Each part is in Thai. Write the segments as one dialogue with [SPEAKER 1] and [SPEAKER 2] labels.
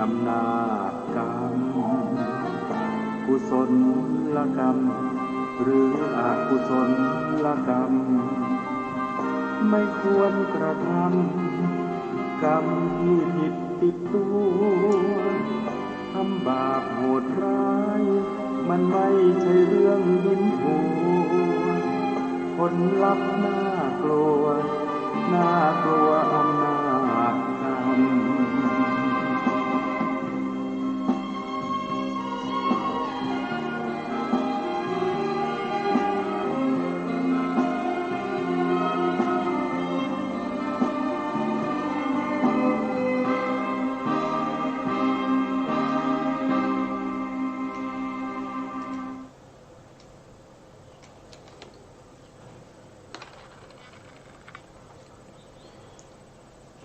[SPEAKER 1] อำนาจกรรมกุศลกรรมหรืออกุศลกรรมไม่ควรกระทำกรรมที่ผิดติดตัวทำบาปโหดร้ายมันไม่ใช่เรื่องยิ้มหัวผลลัพธ์น่ากลัวน่ากลัวอำนาจกรรม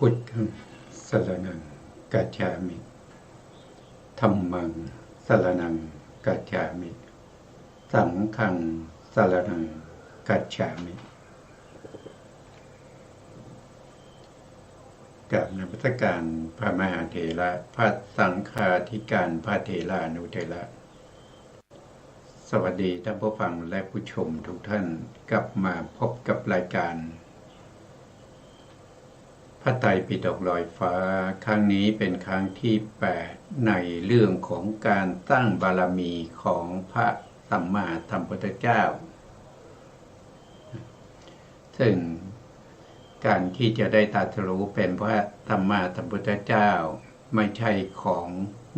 [SPEAKER 2] พุทธังสรณังกัจฉามิธัมมังสรณังกัจฉามิสังฆังสรณังกัจฉามิกับนมัสการพระมหาเถระพระสังฆาธิการพระเถรานุเถระสวัสดีท่านผู้ฟังและผู้ชมทุกท่านกลับมาพบกับรายการพระไตรปิฎกลอยฟ้าครั้งนี้เป็นครั้งที่8ในเรื่องของการสร้างบารมีของพระสัมมาสัมพุทธเจ้าซึ่งการที่จะได้ตรัสรู้เป็นพระสัมมาสัมพุทธเจ้าไม่ใช่ของ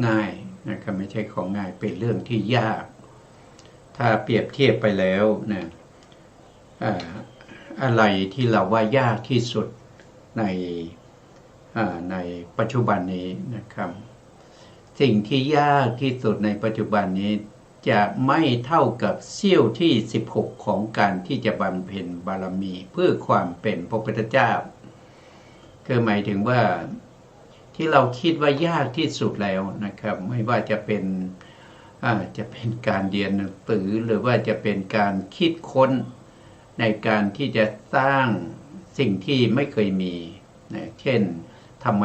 [SPEAKER 2] ง่ายนะครับไม่ใช่ของง่ายเป็นเรื่องที่ยากถ้าเปรียบเทียบไปแล้วนะอะไรที่เราว่ายากที่สุดในปัจจุบันนี้นะครับสิ่งที่ยากที่สุดในปัจจุบันนี้จะไม่เท่ากับเสี้ยวที่16ของการที่จะบำเพ็ญบารมีเพื่อความเป็นพระพุทธเจ้าคือหมายถึงว่าที่เราคิดว่ายากที่สุดแล้วนะครับไม่ว่าจะเป็นการเรียนหนังสือหรือว่าจะเป็นการคิดค้นในการที่จะสร้างสิ่งที่ไม่เคยมีนะเช่นทำไม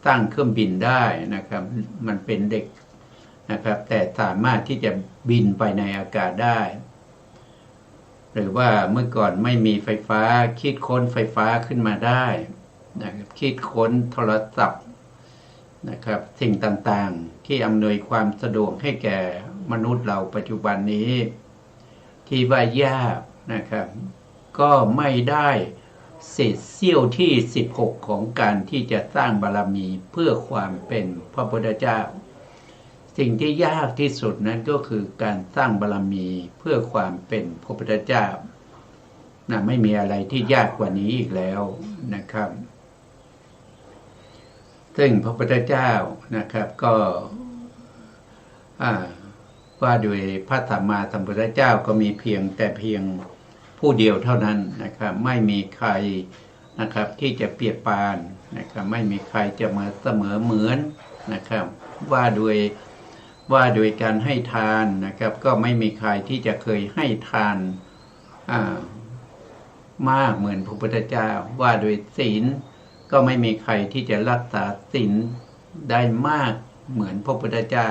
[SPEAKER 2] ตั้งเครื่องบินได้นะครับมันเป็นเด็กนะครับแต่สามารถที่จะบินไปในอากาศได้หรือว่าเมื่อก่อนไม่มีไฟฟ้าคิดค้นไฟฟ้าขึ้นมาได้นะครับคิดค้นโทรศัพท์นะครับสิ่งต่างๆที่อำนวยความสะดวกให้แก่มนุษย์เราปัจจุบันนี้ที่ว่ายากนะครับก็ไม่ได้เศษเสี้ยวที่16ของการที่จะสร้างบารมีเพื่อความเป็นพระพุทธเจ้าสิ่งที่ยากที่สุดนั้นก็คือการสร้างบารมีเพื่อความเป็นพระพุทธเจ้านะไม่มีอะไรที่ยากกว่านี้อีกแล้วนะครับซึ่งพระพุทธเจ้านะครับก็ว่าโดยพระสัมมาสัมพุทธเจ้าก็มีเพียงผู้เดียวเท่านั้นนะครับไม่มีใครนะครับที่จะเปรียบปานนะครับไม่มีใครจะมาเสมอเหมือนนะครับว่าโดยการให้ทานนะครับก็ไม่มีใครที่จะเคยให้ทานมากเหมือนพระพุทธเจ้าว่าโดยศีลก็ไม่มีใครที่จะรักษาศีลได้มากเหมือนพระพุทธเจ้า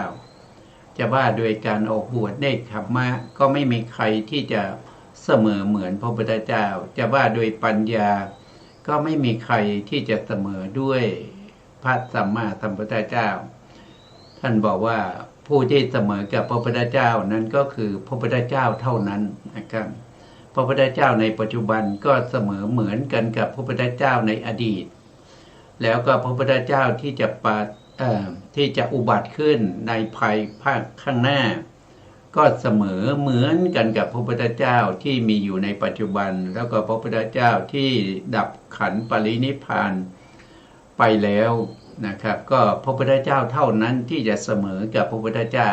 [SPEAKER 2] จะว่าโดยการออกบวชเนกขัมมะก็ไม่มีใครที่จะเสมอเหมือนพระพุทธเจ้าจะว่าโดยปัญญาก็ไม่มีใครที่จะเสมอด้วยพระสัมมาสัมพุทธเจ้าท่านบอกว่าผู้ที่เสมอกับพระพุทธเจ้านั้นก็คือพระพุทธเจ้าเท่านั้นนะครับพระพุทธเจ้าในปัจจุบันก็เสมอเหมือนกันกับพระพุทธเจ้าในอดีตแล้วก็พระพุทธเจ้าที่จะอุบัติขึ้นในภายภาคข้างหน้าก็เสมอเหมือนกันกับพระพุทธเจ้าที่มีอยู่ในปัจจุบันแล้วก็พระพุทธเจ้าที่ดับขันธ์ปรินิพพานไปแล้วนะครับก็พระพุทธเจ้าเท่านั้นที่จะเสมอกับพระพุทธเจ้า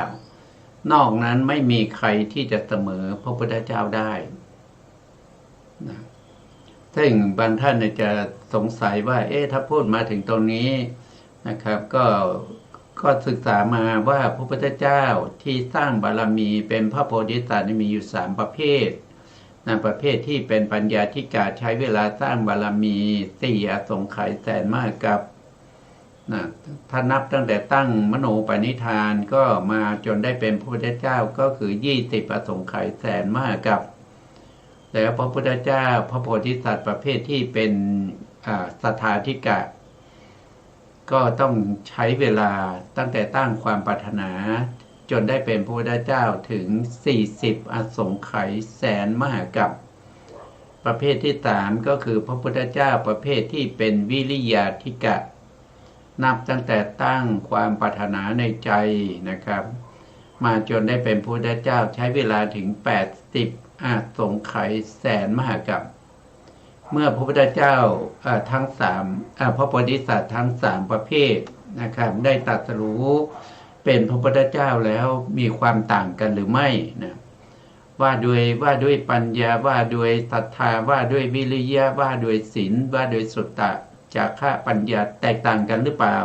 [SPEAKER 2] นอกนั้นไม่มีใครที่จะเสมอพระพุทธเจ้าได้นะซึ่งบางท่านจะสงสัยว่าถ้าพูดมาถึงตรงนี้นะครับก็ศึกษามาว่าพระพุทธเจ้าที่สร้างบารมีเป็นพระโพธิสัตว์มีอยู่3ประเภทประเภทที่เป็นปัญญาธิกาใช้เวลาสร้างบารมี4อสงไขยแสนมากกับ นะถ้านับตั้งแต่ตั้งมโนปณิธานก็มาจนได้เป็นพระพุทธเจ้าก็คือ20อสงไขยแสนมหากัปแล้วพระพุทธเจ้าพระโพธิสัตว์ประเภทที่เป็นสัทธาธิกะก็ต้องใช้เวลาตั้งแต่ตั้งความปรารถนาจนได้เป็นพระพุทธเจ้าถึง40อสงไขยแสนมหากัปประเภทที่3ก็คือพระพุทธเจ้าประเภทที่เป็นวิริยาธิกะนับตั้งแต่ตั้งความปรารถนาในใจนะครับมาจนได้เป็นพระพุทธเจ้าใช้เวลาถึง80อสงไขยแสนมหากัปเมื่อพระพุทธเจ้าทั้ง3พระโพธิสัตว์ทั้ง3ประเภทนะครับได้ตรัสรู้เป็นพระพุทธเจ้าแล้วมีความต่างกันหรือไม่นะว่าด้วยปัญญาว่าด้วยศรัทธาว่าด้วยวิริยะว่าด้วยศีลว่าด้วยสุตตะจาคะปัญญาแตกต่างกันหรือเปล่า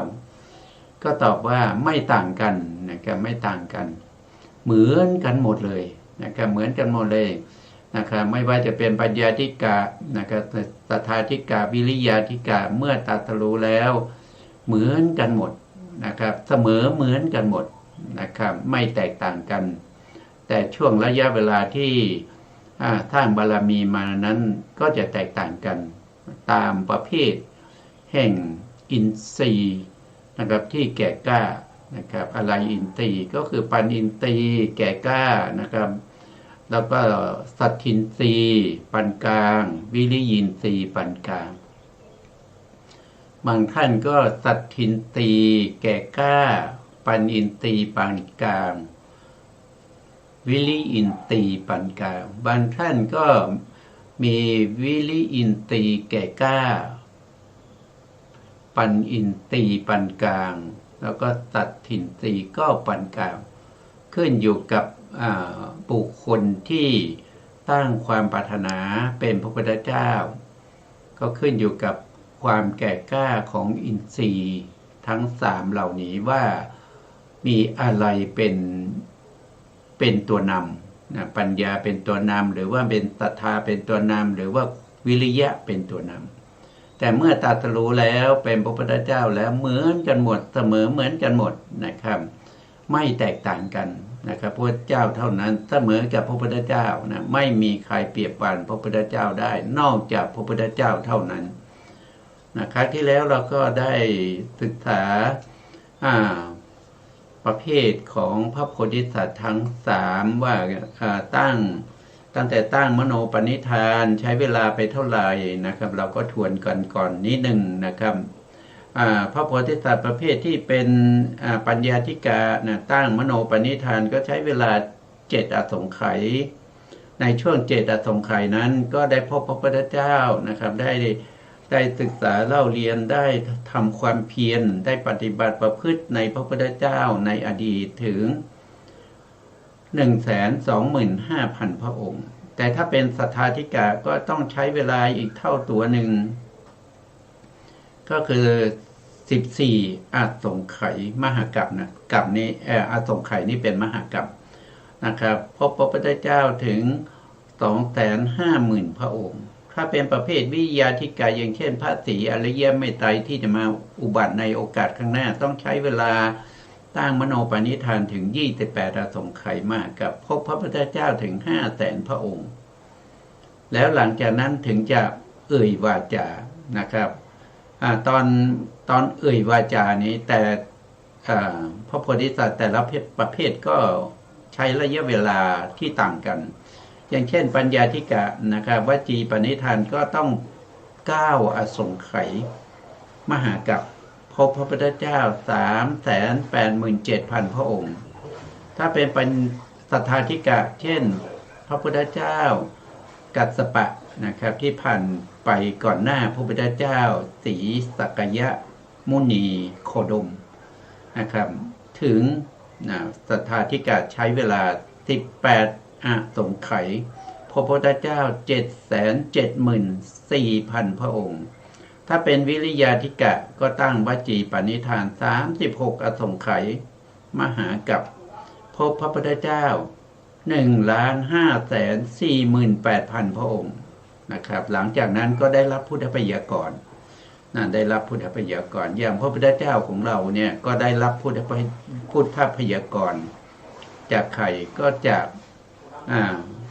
[SPEAKER 2] ก็ตอบว่าไม่ต่างกันนะครับไม่ต่างกันเหมือนกันหมดเลยนะครับเหมือนกันหมดเลยนะครับไม่ว่าจะเป็นปัญญาธิกะนะครับศรัทธาธิกะวิริยาธิกะเมื่อตรัสรู้แล้วเหมือนกันหมดนะครับเสมอเหมือนกันหมดนะครับไม่แตกต่างกันแต่ช่วงระยะเวลาที่สร้างบารมีมานั้นก็จะแตกต่างกันตามประเภทแห่งอินทรีย์นะครับที่แก่กล้านะครับอะไรอินทรีย์ก็คือปัญญินทรีย์แก่กล้านะครับแล้วก็สัตถินทรีย์ปานกลางวิริยินทรีย์ปานกลางบางท่านก็สัตถินทรีย์แก่กล้าปัญญินทรีย์ปานกลางวิริยินทรีย์ปานกลางบางท่านก็มีวิริยินทรีย์แก่กล้าปัญญินทรีย์ปานกลางแล้วก็สัตถินทรีย์ก็ปานกลางขึ้นอยู่กับบุคคลที่ตั้งความปรารถนาเป็นพระพุทธเจ้าก็ขึ้นอยู่กับความแก่กล้าของอินทรีย์ทั้ง3เหล่านี้ว่ามีอะไรเป็นตัวนำนะปัญญาเป็นตัวนำหรือว่าเป็นศรัทธาเป็นตัวนำหรือว่าวิริยะเป็นตัวนำแต่เมื่อตรัสรู้แล้วเป็นพระพุทธเจ้าแล้วเหมือนกันหมดเสมอเหมือนกันหมดนะครับไม่แตกต่างกันนะครับพระพุทธเจ้าเท่านั้นเสมอกับพระพุทธเจ้านะไม่มีใครเปรียบปานพระพุทธเจ้าได้นอกจากพระพุทธเจ้าเท่านั้นนะครับที่แล้วเราก็ได้ศึกษาประเภทของพระโพธิสัตว์ทั้ง3ว่าตั้งแต่ตั้งมโนปณิธานใช้เวลาไปเท่าไหร่นะครับเราก็ทวนกันก่อนนิดนึงนะครับพระโพธิสัตว์ประเภทที่เป็นปัญญาธิกะนะตั้งมโนปณิธานก็ใช้เวลา7อสงไขยในช่วง7อสงไขยนั้นก็ได้พบพระพุทธเจ้านะครับได้ศึกษาเล่าเรียนได้ทำความเพียรได้ปฏิบัติประพฤติในพระพุทธเจ้าในอดีตถึง 125,000 พระองค์แต่ถ้าเป็นสัทธาธิกะก็ต้องใช้เวลาอีกเท่าตัวหนึ่งก็คือ14อสงไขยมหากัปนะกัปนี้อสงไขยนี้เป็นมหากัปนะครับพบพระพุทธเจ้าถึง 250,000 พระองค์ถ้าเป็นประเภทวิริยาธิกะอย่างเช่นพระศรีอริยเมตไตรที่จะมาอุบัติในโอกาสข้างหน้าต้องใช้เวลาตั้งมโนปณิธานถึง28อสงไขยมหากัปพบพระพุทธเจ้าถึง 500,000 พระองค์แล้วหลังจากนั้นถึงจะเอ่ยวาจานะครับตอนเอ่ยวาจานี้แต่พระโพธิสัตว์แต่ละประเภทก็ใช้ระยะเวลาที่ต่างกันอย่างเช่นปัญญาธิกะนะครับวจีปณิธานก็ต้อง9อสงไขยมหากัปพบพระพุทธเจ้า 387,000 พระองค์ถ้าเป็นสัทธาธิกะเช่นพระพุทธเจ้ากัสสปะนะครับที่ผ่านไปก่อนหน้าพระพุทธเจ้าศรีสักยะมุนีโคดมนะครับถึงสัทธาธิกะใช้เวลา18อสงไขยพระพุทธเจ้า 774,000 พระองค์ถ้าเป็นวิริยาธิกะก็ตั้งวจีปณิธาน36อสงไขยมหากัปพบพระพุทธเจ้า 1,548,000 พระองค์นะครับหลังจากนั้นก็ได้รับพุทธปัญญากร ได้รับพุทธพยากรณ์อย่างพระพุทธเจ้าของเราเนี่ยก็ได้รับพุทธพยากรณ์จากใครก็จาก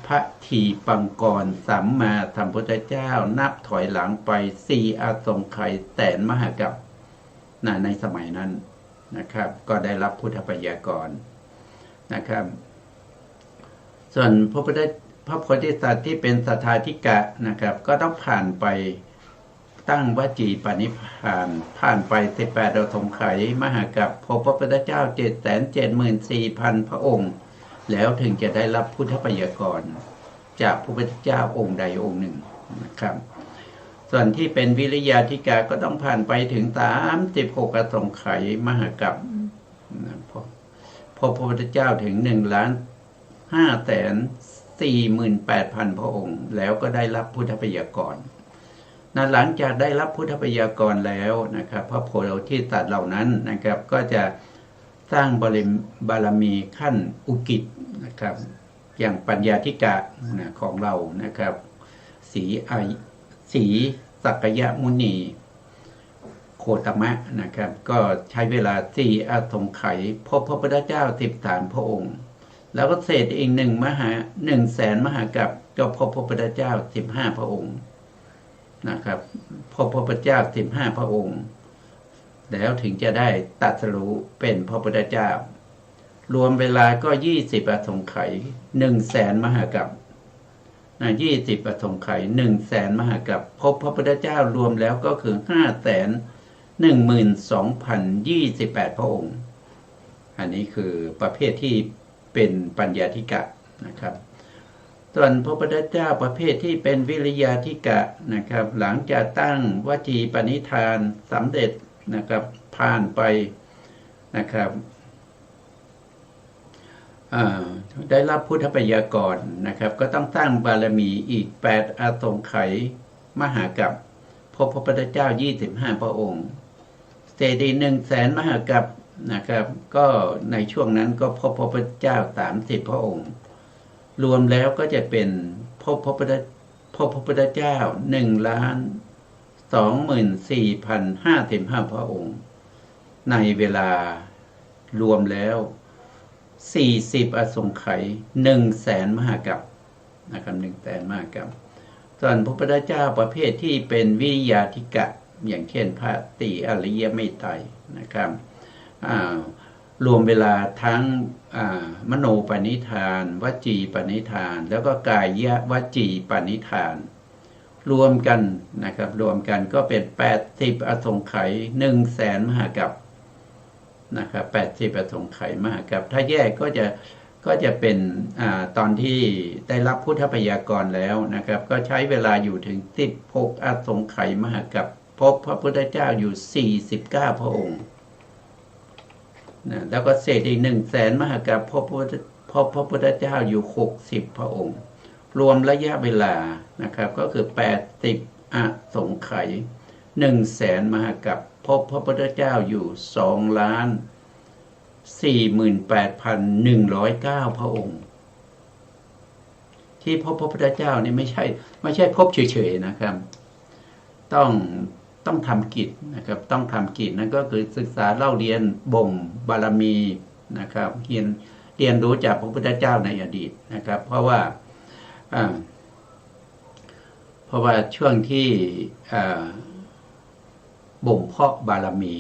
[SPEAKER 2] พระทีปังกรสัมมาสัมพุทธเจ้านับถอยหลังไป4 อสงไขยแสนมหากัปในสมัยนั้นนะครับก็ได้รับพุทธพยากรณ์นะครับส่วนพระโพธิสัตว์ที่เป็นสัทธาธิกะนะครับก็ต้องผ่านไปตั้งวจีปณิพพานผ่านไป18 อสงไขยมหากัปพบพระพุทธเจ้า774,000 พระองค์แล้วถึงจะได้รับพุทธพยากรณ์จากพระพุทธเจ้าองค์ใดองค์หนึ่งนะครับส่วนที่เป็นวิริยาธิกาก็ต้องผ่านไปถึง36 อสงไขยมหากัปพบพระพุทธเจ้าถึง1,548,000 พระองค์แล้วก็ได้รับพุทธพยากรณ์หลังจากได้รับพุทธพยากรณ์แล้วนะครับพระโพธิสัตว์เหล่านั้นนะครับก็จะสร้างบารมีขั้นอุกิจนะครับอย่างปัญญาธิกะของเรานะครับสีสักยมุนีโคตมะนะครับก็ใช้เวลา4 อสงไขยพบพระพุทธเจ้า13 พระองค์แล้วก็เศษอีก100,000 มหากัปก็พบพระพุทธเจ้า15 พระองค์นะครับพบพระพุทธเจ้า15 พระองค์แล้วถึงจะได้ตรัสรู้เป็นพระพุทธเจ้ารวมเวลาก็20 อสงไขย100,000 มหากัป20 อสงไขย100,000 มหากัปพบพระพุทธเจ้ารวมแล้วก็คือ512,028 พระองค์อันนี้คือประเภทที่เป็นปัญญาธิกะนะครับส่วนพระพุทธเจ้าประเภทที่เป็นวิริยาธิกะนะครับหลังจากตั้งวจีปณิธานสำเร็จนะครับผ่านไปนะครับได้รับพุทธพยากรณ์นะครับก็ต้องสร้างบารมีอีก8 อสงไขยมหากัปพบพระพุทธเจ้า25 พระองค์เศษอีก100,000 มหากัปนะครับก็ในช่วงนั้นก็พบพระพุทธเจ้า30 พระองค์รวมแล้วก็จะเป็นพบพระพุทธเจ้า1,24,055 พระองค์ในเวลารวมแล้ว40 อสงไขย100,000 มหากัปนะครับ100,000 มหากัปส่วนพระพุทธเจ้าประเภทที่เป็นวิริยาธิกะอย่างเช่นพระติอริยเมตไตรนะครับรวมเวลาทั้งมโนปณิธานวจีปณิธานแล้วก็กายวจีปณิธานรวมกันนะครับรวมกันก็เป็น80 อสงไขย100,000 มหากัปนะครับ80 อสงไขยมหากัปถ้าแยกก็จะเป็นตอนที่ได้รับพุทธพยากรณ์แล้วนะครับก็ใช้เวลาอยู่ถึง16 อสงไขยมหากัปพบพระพุทธเจ้าอยู่49 พระองค์แล้วก็เศษอีก100,000 มหากัปพบพระพุทธเจ้าอยู่60 พระองค์รวมระยะเวลานะครับก็คือ80 อสงไขย100,000 มหากัปพบพระพุทธเจ้าอยู่2,48,109 พระองค์ที่พบพระพุทธเจ้านี่ไม่ใช่พบเฉยๆนะครับต้องทำกิจนะครับต้องทำกิจนั่นก็คือศึกษาเล่าเรียนบ่มบารมีนะครับเรียนรู้จากพระพุทธเจ้าในอดีตนะครับเพราะว่าช่วงที่บ่มเพาะบารมี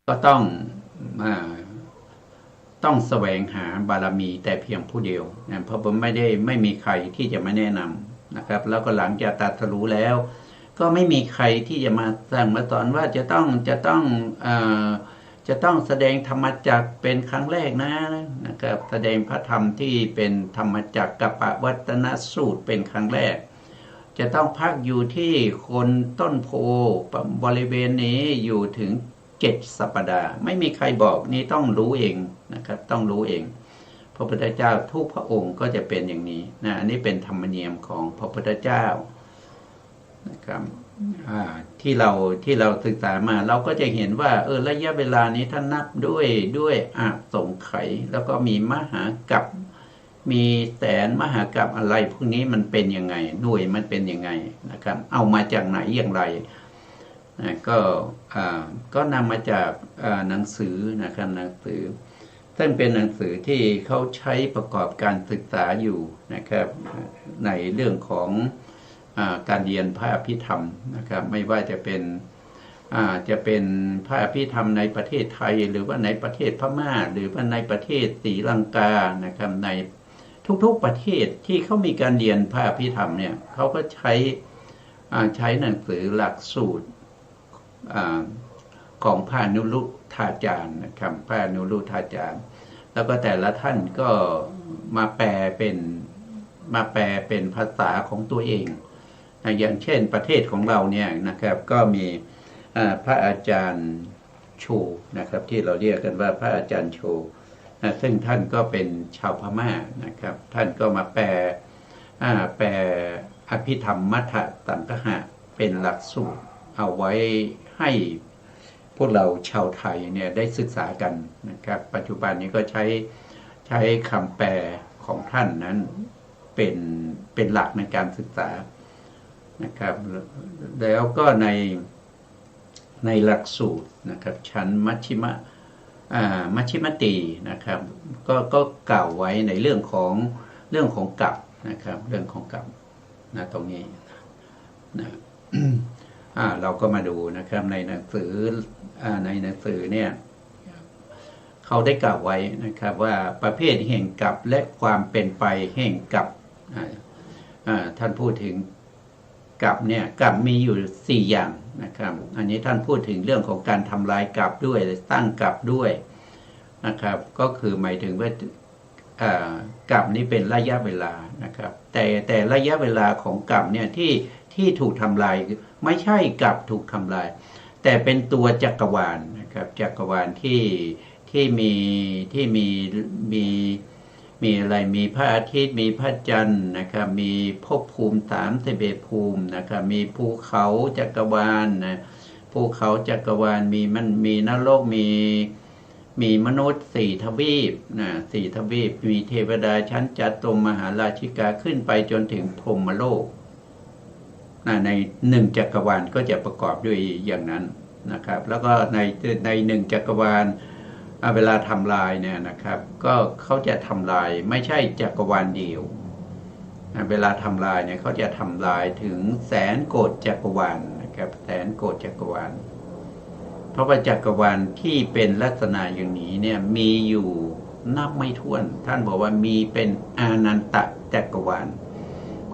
[SPEAKER 2] ก็ต้องแสวงหาบารมีแต่เพียงผู้เดียวนะเพราะผมไม่มีใครที่จะมาแนะนำนะครับแล้วก็หลังจากตรัสรู้แล้วก็ไม่มีใครที่จะมาสั่งมาสอนว่าจะต้องแสดงธรรมจักรเป็นครั้งแรกนะครับแสดงพระธรรมที่เป็นธรรมจักรกัปปวัตตนสูตรเป็นครั้งแรกจะต้องพักอยู่ที่โคนต้นโพบริเวณนี้อยู่ถึง7 สัปดาห์ไม่มีใครบอกนี่ต้องรู้เองนะครับต้องรู้เองพระพุทธเจ้าทุกพระองค์ก็จะเป็นอย่างนี้นะอันนี้เป็นธรรมเนียมของพระพุทธเจ้านะครับที่เราศึกษามาเราก็จะเห็นว่าระยะเวลานี้ท่านนับด้วยอสงไขยแล้วก็มีมหากัปมีแสนมหากัปอะไรพวกนี้มันเป็นยังไงหน่วยมันเป็นยังไงนะครับเอามาจากไหนอย่างไร ก็นำมาจากหนังสือนะครับหนังสือซึ่งเป็นหนังสือที่เขาใช้ประกอบการศึกษาอยู่นะครับในเรื่องของการเรียนพระอภิธรรมนะครับไม่ว่าจะเป็นพระอภิธรรมในประเทศไทยหรือว่าในประเทศพม่าหรือว่าในประเทศศรีลังกานะครับในทุกๆประเทศที่เขามีการเรียนพระอภิธรรมเนี่ยเขาก็ใช้หนังสือหลักสูตรของพระอนุรุทธาจารย์นะครับพระอนุรุทธาจารย์แล้วก็แต่ละท่านก็มาแปลเป็นภาษาของตัวเองอย่างเช่นประเทศของเราเนี่ยนะครับก็มีพระอาจารย์โชนะครับที่เราเรียกกันว่าพระอาจารย์โชซึ่งท่านก็เป็นชาวพม่านะครับท่านก็มาแปลอภิธรรมมัทธสังคหะเป็นหลักสูตรเอาไว้ให้พวกเราชาวไทยเนี่ยได้ศึกษากันนะครับปัจจุบันนี้ก็ใช้คำแปลของท่านนั้นเป็นหลักในการศึกษานะครับแล้วก็ในหลักสูตรนะครับชั้นมัชชิมตินะครับก็กล่าวไว้ในเรื่องของกรรมนะครับเรื่องของกรรมนะตรงนี้นะเราก็มาดูนะครับในหนังสือเนี่ยเขาได้กล่าวไว้นะครับว่าประเภทแห่งกรรมและความเป็นไปแห่งกรรมท่านพูดถึงกรรมเนี่ยกรรมมีอยู่4อย่างนะครับอันนี้ท่านพูดถึงเรื่องของการทำลายกรรมด้วยตั้งกรรมด้วยนะครับก็คือหมายถึงว่ากรรมนี้เป็นระยะเวลานะครับแต่ระยะเวลาของกรรมเนี่ยที่ถูกทำลายไม่ใช่กรรมถูกทำลายแต่เป็นตัวจักรวาลนะครับจักรวาลที่มีอะไรมีพระอาทิตย์มีพระจันทร์นะครับมีภพภูมิ31ภูมินะครับมีภูเขาจักรวาลนะภูเขาจักรวาลมีนรกมีมนุษย์4ทวีปนะ4ทวีปมีเทวดาชั้นจัตุมหาราชิกาขึ้นไปจนถึงพรหมโลกใน1จักรวาลก็จะประกอบด้วยอย่างนั้นนะครับแล้วก็ใน1จักรวาลเวลาทำลายเนี่ยนะครับก็เขาจะทำลายไม่ใช่จักรวาลเดียวเวลาทำลายเนี่ยเขาจะทำลายถึงแสนโกฏจักรวาลนะครับแสนโกฏจักรวาลเพราะว่าจักรวาลที่เป็นลักษณะอย่างนี้เนี่ยมีอยู่นับไม่ถ้วนท่านบอกว่ามีเป็นอานันตจักรวาล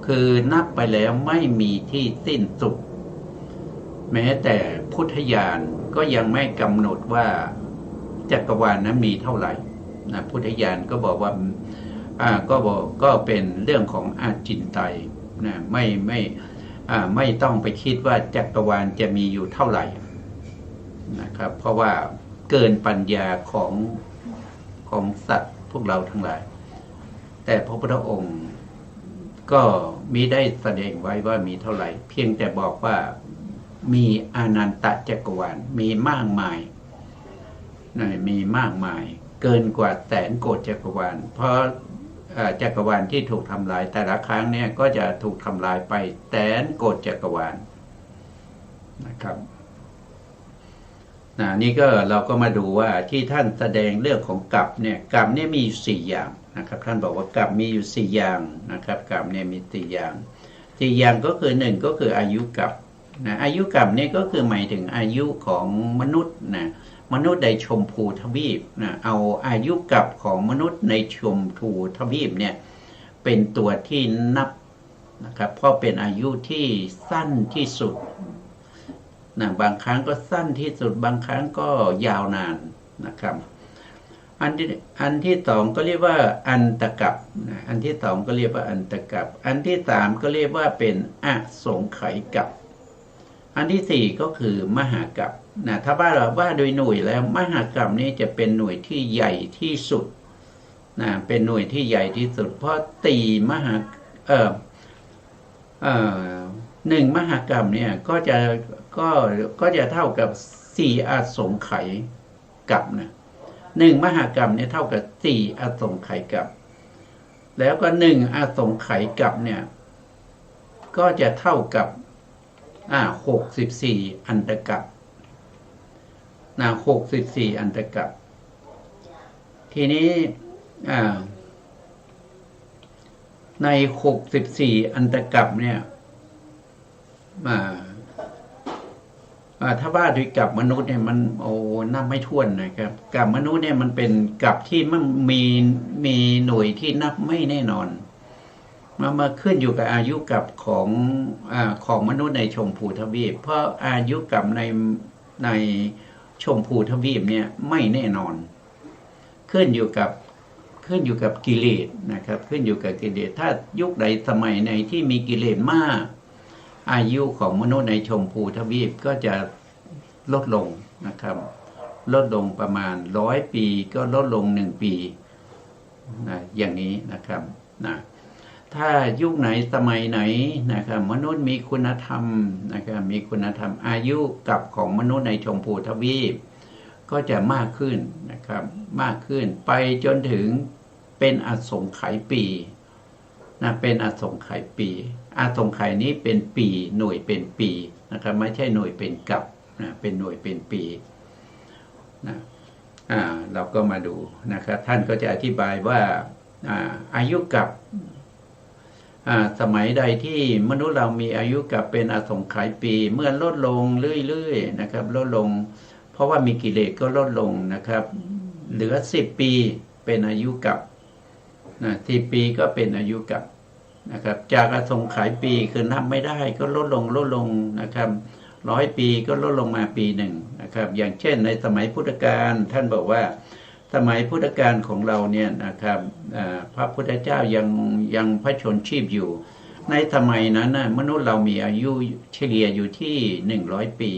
[SPEAKER 2] คือนับไปแล้วไม่มีที่สิ้นสุดแม้แต่พุทธญาณก็ยังไม่กำหนดว่าจักรวาลนั้นมีเท่าไหร่นะพุทธญาณก็บอกว่าก็เป็นเรื่องของอาจินไตยนะไม่ต้องไปคิดว่าจักรวาลจะมีอยู่เท่าไหร่นะครับเพราะว่าเกินปัญญาของสัตว์พวกเราทั้งหลายแต่พระพุทธองค์ก็มิได้แสดงไว้ว่ามีเท่าไหร่เพียงแต่บอกว่ามีอานันตจักรวาลมีมากมายมีมากมายเกินกว่าแสนโกฏจักรวาลเพราะจักรวาลที่ถูกทำลายแต่ละครั้งเนี่ยก็จะถูกทำลายไปแสนโกฏจักรวาลนะครับนี่ก็เราก็มาดูว่าที่ท่านแสดงเรื่องของกรรมเนี่ยกรรมเนี่ยมีอยู่4อย่างนะครับท่านบอกว่ากรรมมีอยู่4อย่างนะครับกรรมเนี่ยมี4อย่างก็คือ1ก็คืออายุกรรมนะอายุกรรมนี่ก็คือหมายถึงอายุของมนุษย์นะมนุษย์ในชมพูทวีปนะเอาอายุกรรมของมนุษย์ในชมพูทวีปเนี่ยเป็นตัวที่นับนะครับเพราะเป็นอายุที่สั้นที่สุดนะบางครั้งก็สั้นที่สุดบางครั้งก็ยาวนานนะครับอันที่สองก็เรียกว่าอันตกัปนะอันที่สองก็เรียกว่าอันตกัปอันที่สามก็เรียกว่าเป็นอสงไขยกัปอันที่สี่ก็คือมหากัปนะถ้าว่าโดยหน่วยแล้วมหากัปนี้จะเป็นหน่วยที่ใหญ่ที่สุดนะเป็นหน่วยที่ใหญ่ที่สุดเพราะตี1 มหากรัมเนี่ยก็จะเท่ากับ4อสงไขยกัปนะ1 มหากรัมเนี่ยเท่ากับ4อสงไขยกัปแล้วก็1อสงไขยกัปเนี่ยก็จะเท่ากับ 64อันตรกัป64อันตรกัปทีนี้ใน64อันตรกัปเนี่ยถ้าว่าด้วยกับมนุษย์เนี่ยมันนับไม่ถ้วนนะครับกับมนุษย์เนี่ยมันเป็นกับที่มันมีหน่วยที่นับไม่แน่นอนมาขึ้นอยู่กับอายุกับของมนุษย์ในชมพูทวีปเพราะอายุกับในชมพูทวีปเนี่ยไม่แน่นอนขึ้นอยู่กับกิเลสนะครับขึ้นอยู่กับกิเลสถ้ายุคใดสมัยไหนที่มีกิเลสมากอายุของมนุษย์ในชมพูทวีปก็จะลดลงนะครับลดลงประมาณ100 ปีก็ลดลง1 ปีอย่างนี้นะครับถ้ายุคไหนสมัยไหนนะครับมนุษย์มีคุณธรรมนะครับมีคุณธรรมอายุกับของมนุษย์ในชมพูทวีปก็จะมากขึ้นนะครับมากขึ้นไปจนถึงเป็นอสงไขยปีเป็นอสงไขยปีอสงไขยนี้เป็นปีหน่วยเป็นปีนะครับไม่ใช่หน่วยเป็นกับเป็นหน่วยเป็นปีเราก็มาดูนะครับท่านก็จะอธิบายว่าอายุกับสมัยใดที่มนุษย์เรามีอายุกับเป็นอสงไขยปีเมื่อลดลงเรื่อยๆนะครับลดลงเพราะว่ามีกิเลสก็ลดลงนะครับเหลือ10 ปีเป็นอายุกับ10 ปีก็เป็นอายุกับนะครับจากอสงไขยปีคือนับไม่ได้ก็ลดลงนะครับ100 ปีก็ลดลงมาปีหนึ่งนะครับอย่างเช่นในสมัยพุทธกาลท่านบอกว่าสมัยพุทธกาลของเราเนี่ยนะครับพระพุทธเจ้ายังพระชนชีพอยู่ในสมัยนั้นมนุษย์เรามีอายุเฉลี่ยอยู่ที่100 ปี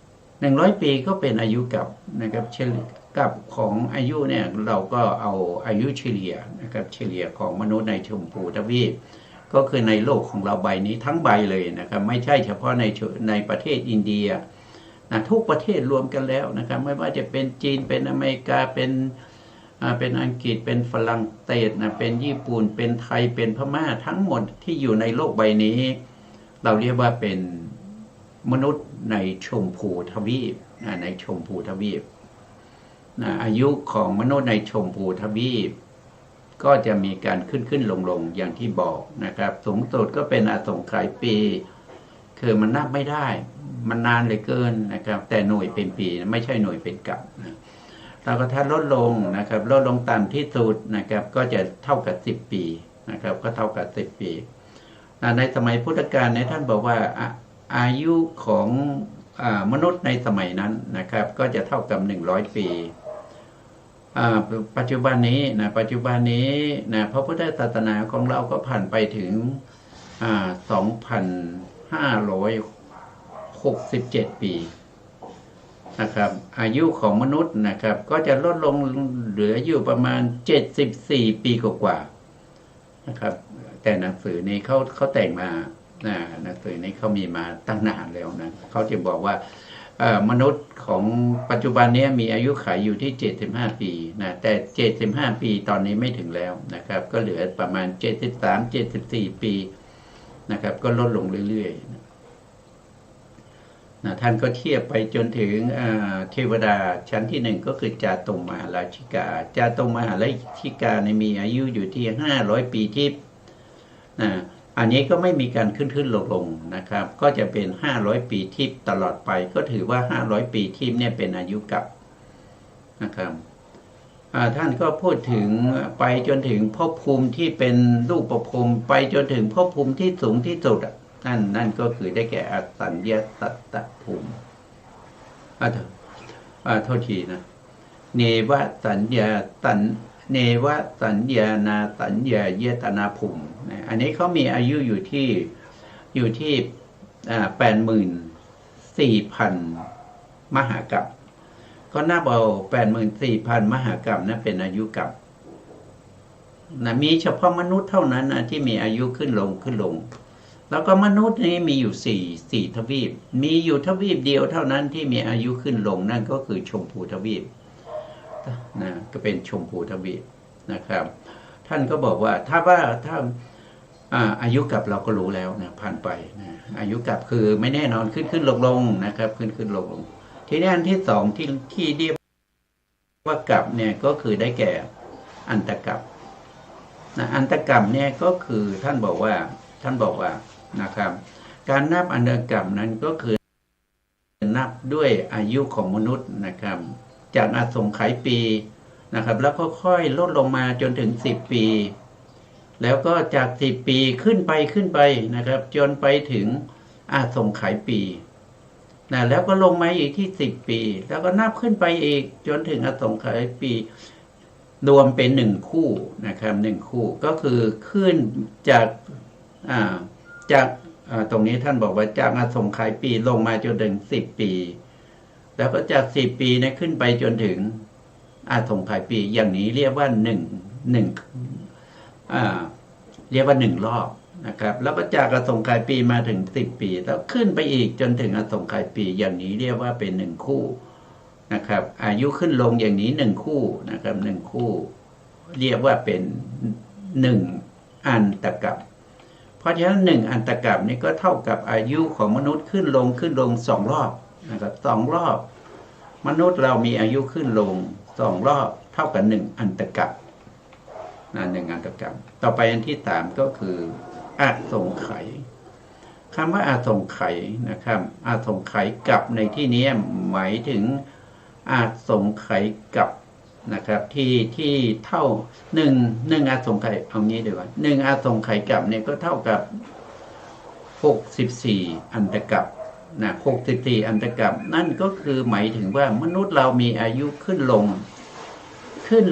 [SPEAKER 2] 100 ปีก็เป็นอายุกับนะครับเฉลี่ยกับของอายุเนี่ยเราก็เอาอายุเฉลี่ยนะครับเฉลี่ยของมนุษย์ในชมพูทวีปก็คือในโลกของเราใบนี้ทั้งใบเลยนะครับไม่ใช่เฉพาะในประเทศอินเดียทุกประเทศรวมกันแล้วนะครับไม่ว่าจะเป็นจีนเป็นอเมริกาเป็นอังกฤษเป็นฝรั่งเศสเป็นญี่ปุ่นเป็นไทยเป็นพม่าทั้งหมดที่อยู่ในโลกใบนี้เราเรียกว่าเป็นมนุษย์ในชมพูทวีปในชมพูทวีปอายุของมนุษย์ในชมพูทวีปก็จะมีการขึ้นลงอย่างที่บอกนะครับสูงสุดก็เป็นอสงไขยปีคือมันนับไม่ได้มันนานเหลือเกินนะครับแต่หน่วยเป็นปีไม่ใช่หน่วยเป็นกับแล้วก็ถ้าลดลงนะครับลดลงต่ำที่สุดนะครับก็จะเท่ากับ10 ปีนะครับก็เท่ากับ10 ปีในสมัยพุทธกาลท่านบอกว่าอายุของมนุษย์ในสมัยนั้นนะครับก็จะเท่ากับ100 ปีปัจจุบันนี้พระพุทธศาสนาของเราก็ผ่านไปถึง2,567 ปีนะครับอายุของมนุษย์นะครับก็จะลดลงเหลืออยู่ประมาณ74 ปีกว่านะครับแต่หนังสือนี้เขาแต่งมาหนังสือนี้เขามีมาตั้งนานแล้วนะเขาจะบอกว่ามนุษย์ของปัจจุบันนี้มีอายุขัยอยู่ที่75 ปีแต่75 ปีตอนนี้ไม่ถึงแล้วนะครับก็เหลือประมาณ73-74 ปีนะครับก็ลดลงเรื่อยๆท่านก็เทียบไปจนถึงเทวดาชั้นที่1ก็คือจาตุมหาราชิกาจาตุมหาราชิกามีอายุอยู่ที่500 ปีทิพย์อันนี้ก็ไม่มีการขึ้นลงนะครับก็จะเป็น500 ปีทิพย์ตลอดไปก็ถือว่า500 ปีทิพย์เนี่ยเป็นอายุกับนะครับท่านก็พูดถึงไปจนถึงภพภูมิที่เป็นรูปภพไปจนถึงภพภูมิที่สูงที่สุดนั่นก็คือได้แก่อสัญญาสัตตภูมิโทษทีนะเนวสัญญาเนวสัญญานาสัญญาเยตนาภูมิอันนี้เขามีอายุอยู่ที่84,000 มหากัปก็นับเอา84,000 มหากัปนะเป็นอายุกัปมีเฉพาะมนุษย์เท่านั้นที่มีอายุขึ้นลงแล้วก็มนุษย์นี้มีอยู่4ทวีปมีอยู่ทวีปเดียวเท่านั้นที่มีอายุขึ้นลงนั่นก็คือชมพูทวีปก็เป็นชมพูทวีปนะครับท่านก็บอกว่าถ้าอายุกับเราก็รู้แล้วผ่านไป อายุกับคือไม่แน่นอนขึ้นลงนะครับขึ้นลงทีนี้อันที่สองที่เรียกว่ากับเนี่ยก็คือได้แก่อันตกับนะอันตกับเนี่ยก็คือท่านบอกว่านะครับการนับอันตกับนั้นก็คือนับด้วยอายุของมนุษย์นะครับจากอสงไขยปีนะครับแล้วก็ค่อยลดลงมาจนถึง10 ปีแล้วก็จาก10 ปีขึ้นไปนะครับจนไปถึงอสงไขยปีนะแล้วก็ลงมาอีกที่10 ปีแล้วก็นับขึ้นไปอีกจนถึงอสงไขยปีรวมเป็น1 คู่นะครับ1 คู่ก็คือขึ้นจากตรงนี้ท่านบอกว่าจากอสงไขยปีลงมาจนถึง10 ปีแล้วก็จาก10 ปีเนี่ยขึ้นไปจนถึงอสงไขยปีอย่างนี้เรียกว่า1เรียกว่า1 รอบนะครับแล้วก็จากอสงไขยปีมาถึง10 ปีแล้วขึ้นไปอีกจนถึงอสงไขยปีอย่างนี้เรียกว่าเป็น1 คู่นะครับอายุขึ้นลงอย่างนี้1 คู่นะครับ1 คู่เรียกว่าเป็น1 อันตกับเพราะฉะนั้น1 อันตกับนี่ก็เท่ากับอายุของมนุษย์ขึ้นลง2 รอบนะครับ2 รอบมนุษย์เรามีอายุขึ้นลง2 รอบเท่ากับ1 อันตกับ1 อันตกับต่อไปอันที่3ก็คืออสงไขยคำว่าอสงไขยนะครับอสงไขยกับในที่นี้หมายถึงอสงไขยกับนะครับที่เท่า1 อสงไขยเอางี้ดีกว่า1 อสงไขยกับเนี่ยก็เท่ากับ64 อันตกับ64 อันตกับนั่นก็คือหมายถึงว่ามนุษย์เรามีอายุขึ้น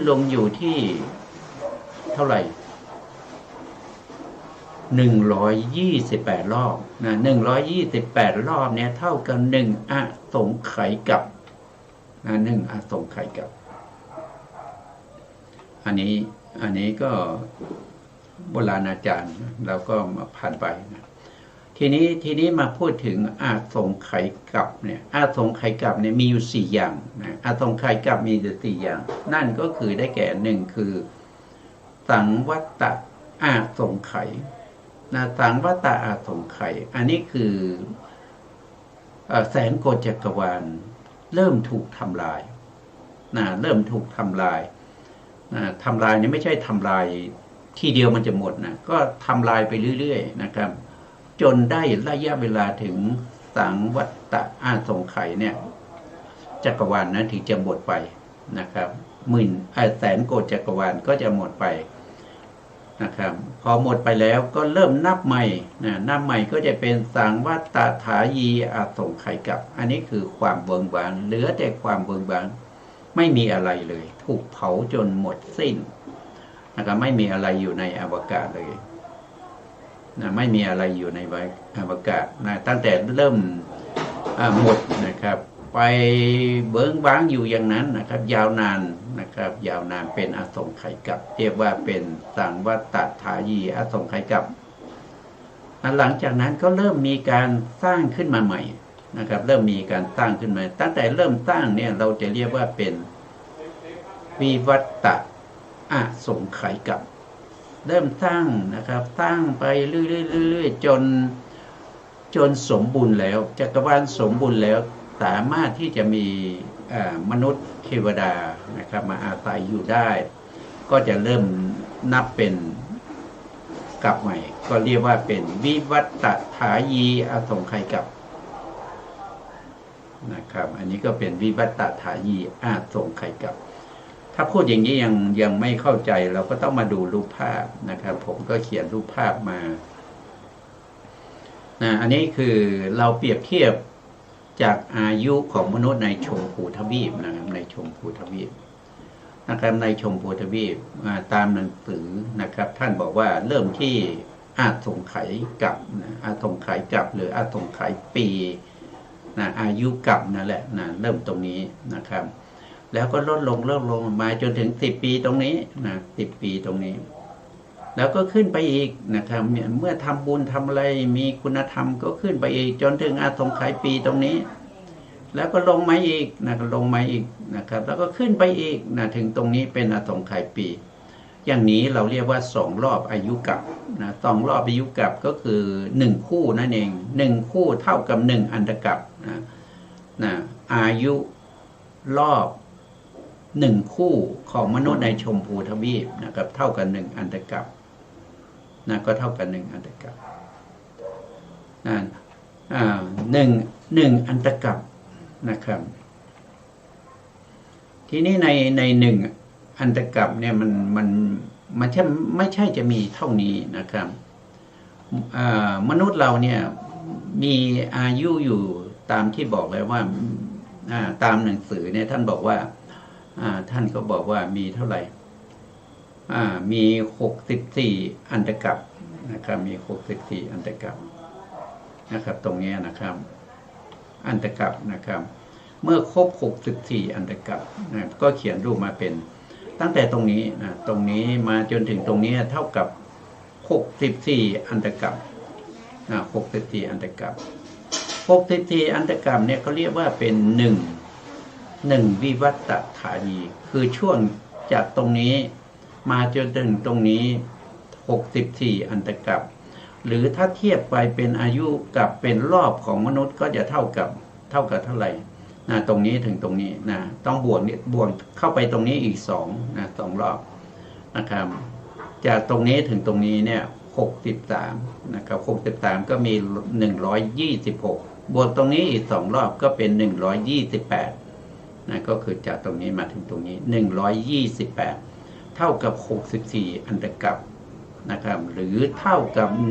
[SPEAKER 2] ลงอยู่ที่เท่าไหร่128 รอบนะ128 รอบเนี่ยเท่ากับ1 อสงไขยกับ1 อสงไขยกับอันนี้ก็โบราณอาจารย์เราก็มาผ่านไปนะทีนี้มาพูดถึงอสงไขยกับเนี่ยอสงไขยกับเนี่ยมีอยู่4 อย่างนะอสงไขยกับมีอยู่4 อย่างนั่นก็คือได้แก่1คือสังวัตตะอสงไขยสังวัตตะอสงไขยอันนี้คือแสนโกฏจักรวาลเริ่มถูกทำลายเริ่มถูกทำลายทำลายนี่ไม่ใช่ทำลายทีเดียวมันจะหมดนะก็ทำลายไปเรื่อยๆนะครับจนได้ระยะเวลาถึงสังวัตตะอสงไขยเนี่ยจักรวาลนั้นถึงจะหมดไปนะครับแสนโกฏจักรวาลก็จะหมดไปนะครับพอหมดไปแล้วก็เริ่มนับใหม่นับใหม่ก็จะเป็นสังวัตตถายีอสงไขยกับอันนี้คือความเบิกบานเหลือแต่ความเบิกบานไม่มีอะไรเลยถูกเผาจนหมดสิ้นนะครับไม่มีอะไรอยู่ในอวกาศเลยไม่มีอะไรอยู่ในอวกาศตั้งแต่เริ่มหมดนะครับไปเบิ้งบ้างอยู่อย่างนั้นนะครับยาวนานนะครับยาวนานเป็นอสงไขยกับเรียกว่าเป็นสังวัตตถายีอสงไขยกับหลังจากนั้นก็เริ่มมีการสร้างขึ้นมาใหม่นะครับเริ่มมีการสร้างขึ้นมาตั้งแต่เริ่มสร้างเนี่ยเราจะเรียกว่าเป็นวิวัตตะอสงไขยกับเริ่มสร้างนะครับสร้างไปเรื่อยๆจนสมบูรณ์แล้วจักรวาลสมบูรณ์แล้วสามารถที่จะมีมนุษย์เทวดานะครับมาอาศัยอยู่ได้ก็จะเริ่มนับเป็นกับใหม่ก็เรียกว่าเป็นวิวัตตถายีอสงไขยกับนะครับอันนี้ก็เป็นวิวัตตถายีอสงไขยกับถ้าพูดอย่างนี้ยังไม่เข้าใจเราก็ต้องมาดูรูปภาพนะครับผมก็เขียนรูปภาพมาอันนี้คือเราเปรียบเทียบจากอายุของมนุษย์ในชมพูทวีปนะครับในชมพูทวีปนะครับในชมพูทวีปตามหนังสือนะครับท่านบอกว่าเริ่มที่อสงไขยกับอสงไขยกับหรืออสงไขยปีอายุกับนั่นแหละเริ่มตรงนี้นะครับแล้วก็ลดลงมาจนถึง10 ปีตรงนี้10 ปีตรงนี้แล้วก็ขึ้นไปอีกนะครับเมื่อทำบุญทำอะไรมีคุณธรรมก็ขึ้นไปอีกจนถึงอสงไขยปีตรงนี้แล้วก็ลงมาอีกลงมาอีกนะครับแล้วก็ขึ้นไปอีกถึงตรงนี้เป็นอสงไขยปี อย่างนี้เราเรียกว่า2 รอบอายุกัปนะ2 รอบอายุกัปก็คือ1 คู่นั่นเอง1 คู่เท่ากับ1 อันตะกัปนะอายุรอบ1 คู่ของมนุษย์ในชมพูทวีปนะครับเท่ากับ1 อันตะกัปนะก็เท่ากับ1 อันตะกัปหนึ่งอันตะกัปนะครับทีนี้ใน1 อันตะกัปเนี่ยมันไม่ใช่จะมีเท่านี้นะครับมนุษย์เราเนี่ยมีอายุอยู่ตามที่บอกเลยว่าตามหนังสือเนี่ยท่านบอกว่าท่านก็บอกว่ามีเท่าไหร่มี64 อันตะกัปนะครับมี64 อันตะกัปนะครับตรงนี้นะครับอันตะกัปนะครับเมื่อครบ64 อันตะกัปนะก็เขียนรูปมาเป็นตั้งแต่ตรงนี้นะตรงนี้มาจนถึงตรงนี้เท่ากับ64 อันตะกัป64 อันตะกัป64 อันตะกัปเนี่ยเขาเรียกว่าเป็น1 วิวัตถายีคือช่วงจากตรงนี้มาจนถึงตรงนี้64 อันตะกัปหรือถ้าเทียบไปเป็นอายุกับเป็นรอบของมนุษย์ก็จะเท่ากับเท่าไหร่ตรงนี้ถึงตรงนี้นะต้องบวกเข้าไปตรงนี้อีก2 รอบนะครับจากตรงนี้ถึงตรงนี้เนี่ย63นะครับ63ก็มี126บวกตรงนี้อีก2 รอบก็เป็น128นะก็คือจากตรงนี้มาถึงตรงนี้128เท่ากับ64 อันตะกัปนะครับหรือเท่ากับ1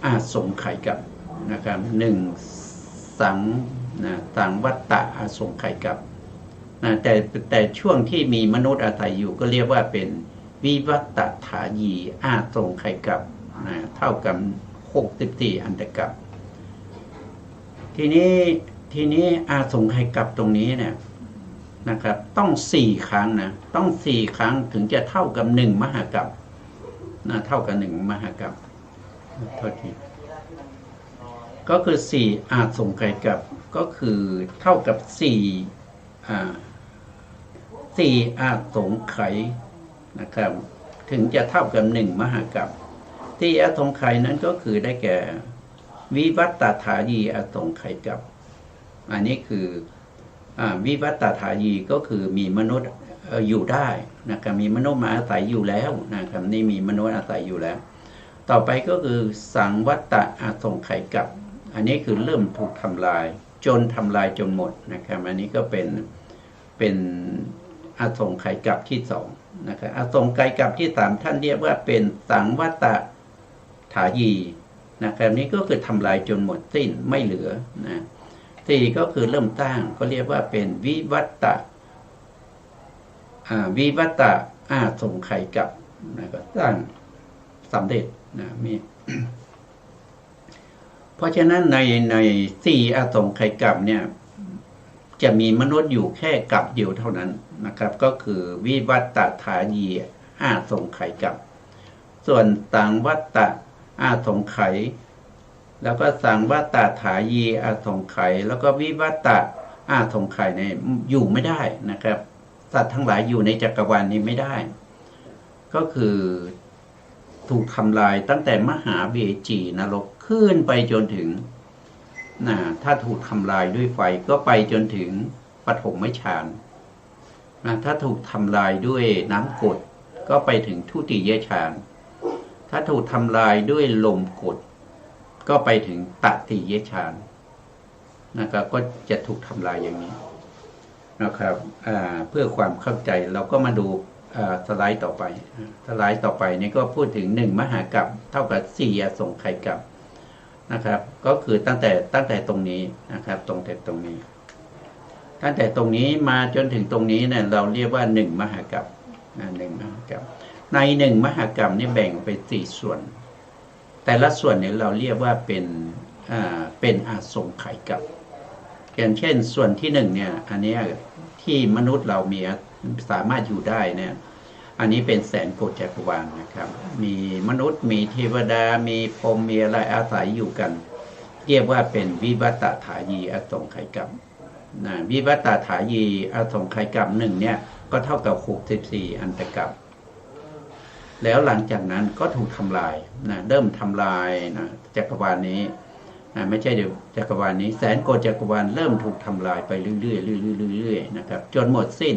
[SPEAKER 2] อาสงไขยกัปนะครับสังวัตตะอาสงไขยกัปแต่ช่วงที่มีมนุษย์อาศัยอยู่ก็เรียกว่าเป็นวิวัตถายีอาสงไขยกัปเท่ากับ64 อันตะกัปทีนี้อาสงไขยกัปตรงนี้เนี่ยนะครับต้อง4 ครั้งนะต้อง4 ครั้งถึงจะเท่ากับ1 มหากัปเท่ากับ1 มหากัปโทษทีก็คือ4 อาสงไขยกัปก็คือเท่ากับ4 อาสงไขยนะครับถึงจะเท่ากับ1 มหากัปที่อาสงไขยนั้นก็คือได้แก่วิวัตถายีอาสงไขยกัปอันนี้คือวิวัตถายีก็คือมีมนุษย์อยู่ได้นะครับมีมนุษย์มาอาศัยอยู่แล้วนะครับนี่มีมนุษย์อาศัยอยู่แล้วต่อไปก็คือสังวัตตะอาสงไขยกัปอันนี้คือเริ่มถูกทำลายจนหมดนะครับอันนี้ก็เป็นอาสงไขยกัปที่2นะครับอาสงไขยกัปที่3ท่านเรียกว่าเป็นสังวัตตถายีนะครับนี้ก็คือทำลายจนหมดสิ้นไม่เหลือนะ4ก็คือเริ่มตั้งก็เรียกว่าเป็นวิวัตตะอาสงไขยกัปนะก็สร้างสำเร็จนะมีเพราะฉะนั้นใน4 อาสงไขยกัปเนี่ยจะมีมนุษย์อยู่แค่กัปเดียวเท่านั้นนะครับก็คือวิวัตถายีอาสงไขยกัปส่วนสังวัตตะอาสงไขยแล้วก็สังวัตถายีอาสงไขยแล้วก็วิวัตอาสงไขยเนี่ยอยู่ไม่ได้นะครับสัตว์ทั้งหลายอยู่ในจักรวาลนี้ไม่ได้ก็คือถูกทำลายตั้งแต่มหาเวจีนรกขึ้นไปจนถึงถ้าถูกทำลายด้วยไฟก็ไปจนถึงปฐมฌานถ้าถูกทำลายด้วยน้ำกรดก็ไปถึงทุติยฌานถ้าถูกทำลายด้วยลมกรดก็ไปถึงตติยฌานนะครับก็จะถูกทำลายอย่างนี้นะครับเพื่อความเข้าใจเราก็มาดูสไลด์ต่อไปนี่ก็พูดถึง1 มหากัปเท่ากับ4 อาสงไขยกัปนะครับก็คือตั้งแต่ตรงนี้นะครับตั้งแต่ตรงนี้มาจนถึงตรงนี้เนี่ยเราเรียกว่า1 มหากัป1 มหากัปใน1 มหากัปนี่แบ่งไป4 ส่วนแต่ละส่วนเนี่ยเราเรียกว่าเป็นอาสงไขยกัปอย่างเช่นส่วนที่1เนี่ยอันนี้ที่มนุษย์เรามีสามารถอยู่ได้เนี่ยอันนี้เป็นแสนโกฏจักรวาลนะครับมีมนุษย์มีเทวดามีพรหมมีอะไรอาศัยอยู่กันเรียกว่าเป็นวิวัตถายีอาสงไขยกัป นะวิวัตตาถายีอสงไขยกรรมหนึ่งเนี่ยก็เท่ากับ64อันตรกัปแล้วหลังจากนั้นก็ถูกทำลายนะเริ่มทำลายนะจักรวาลนี้นะไม่ใช่เดี๋ยวจักรวาลนี้แสนโกฏจักรวาลเริ่มถูกทำลายไปเรื่อยๆเรื่อยๆนะครับจนหมดสิ้น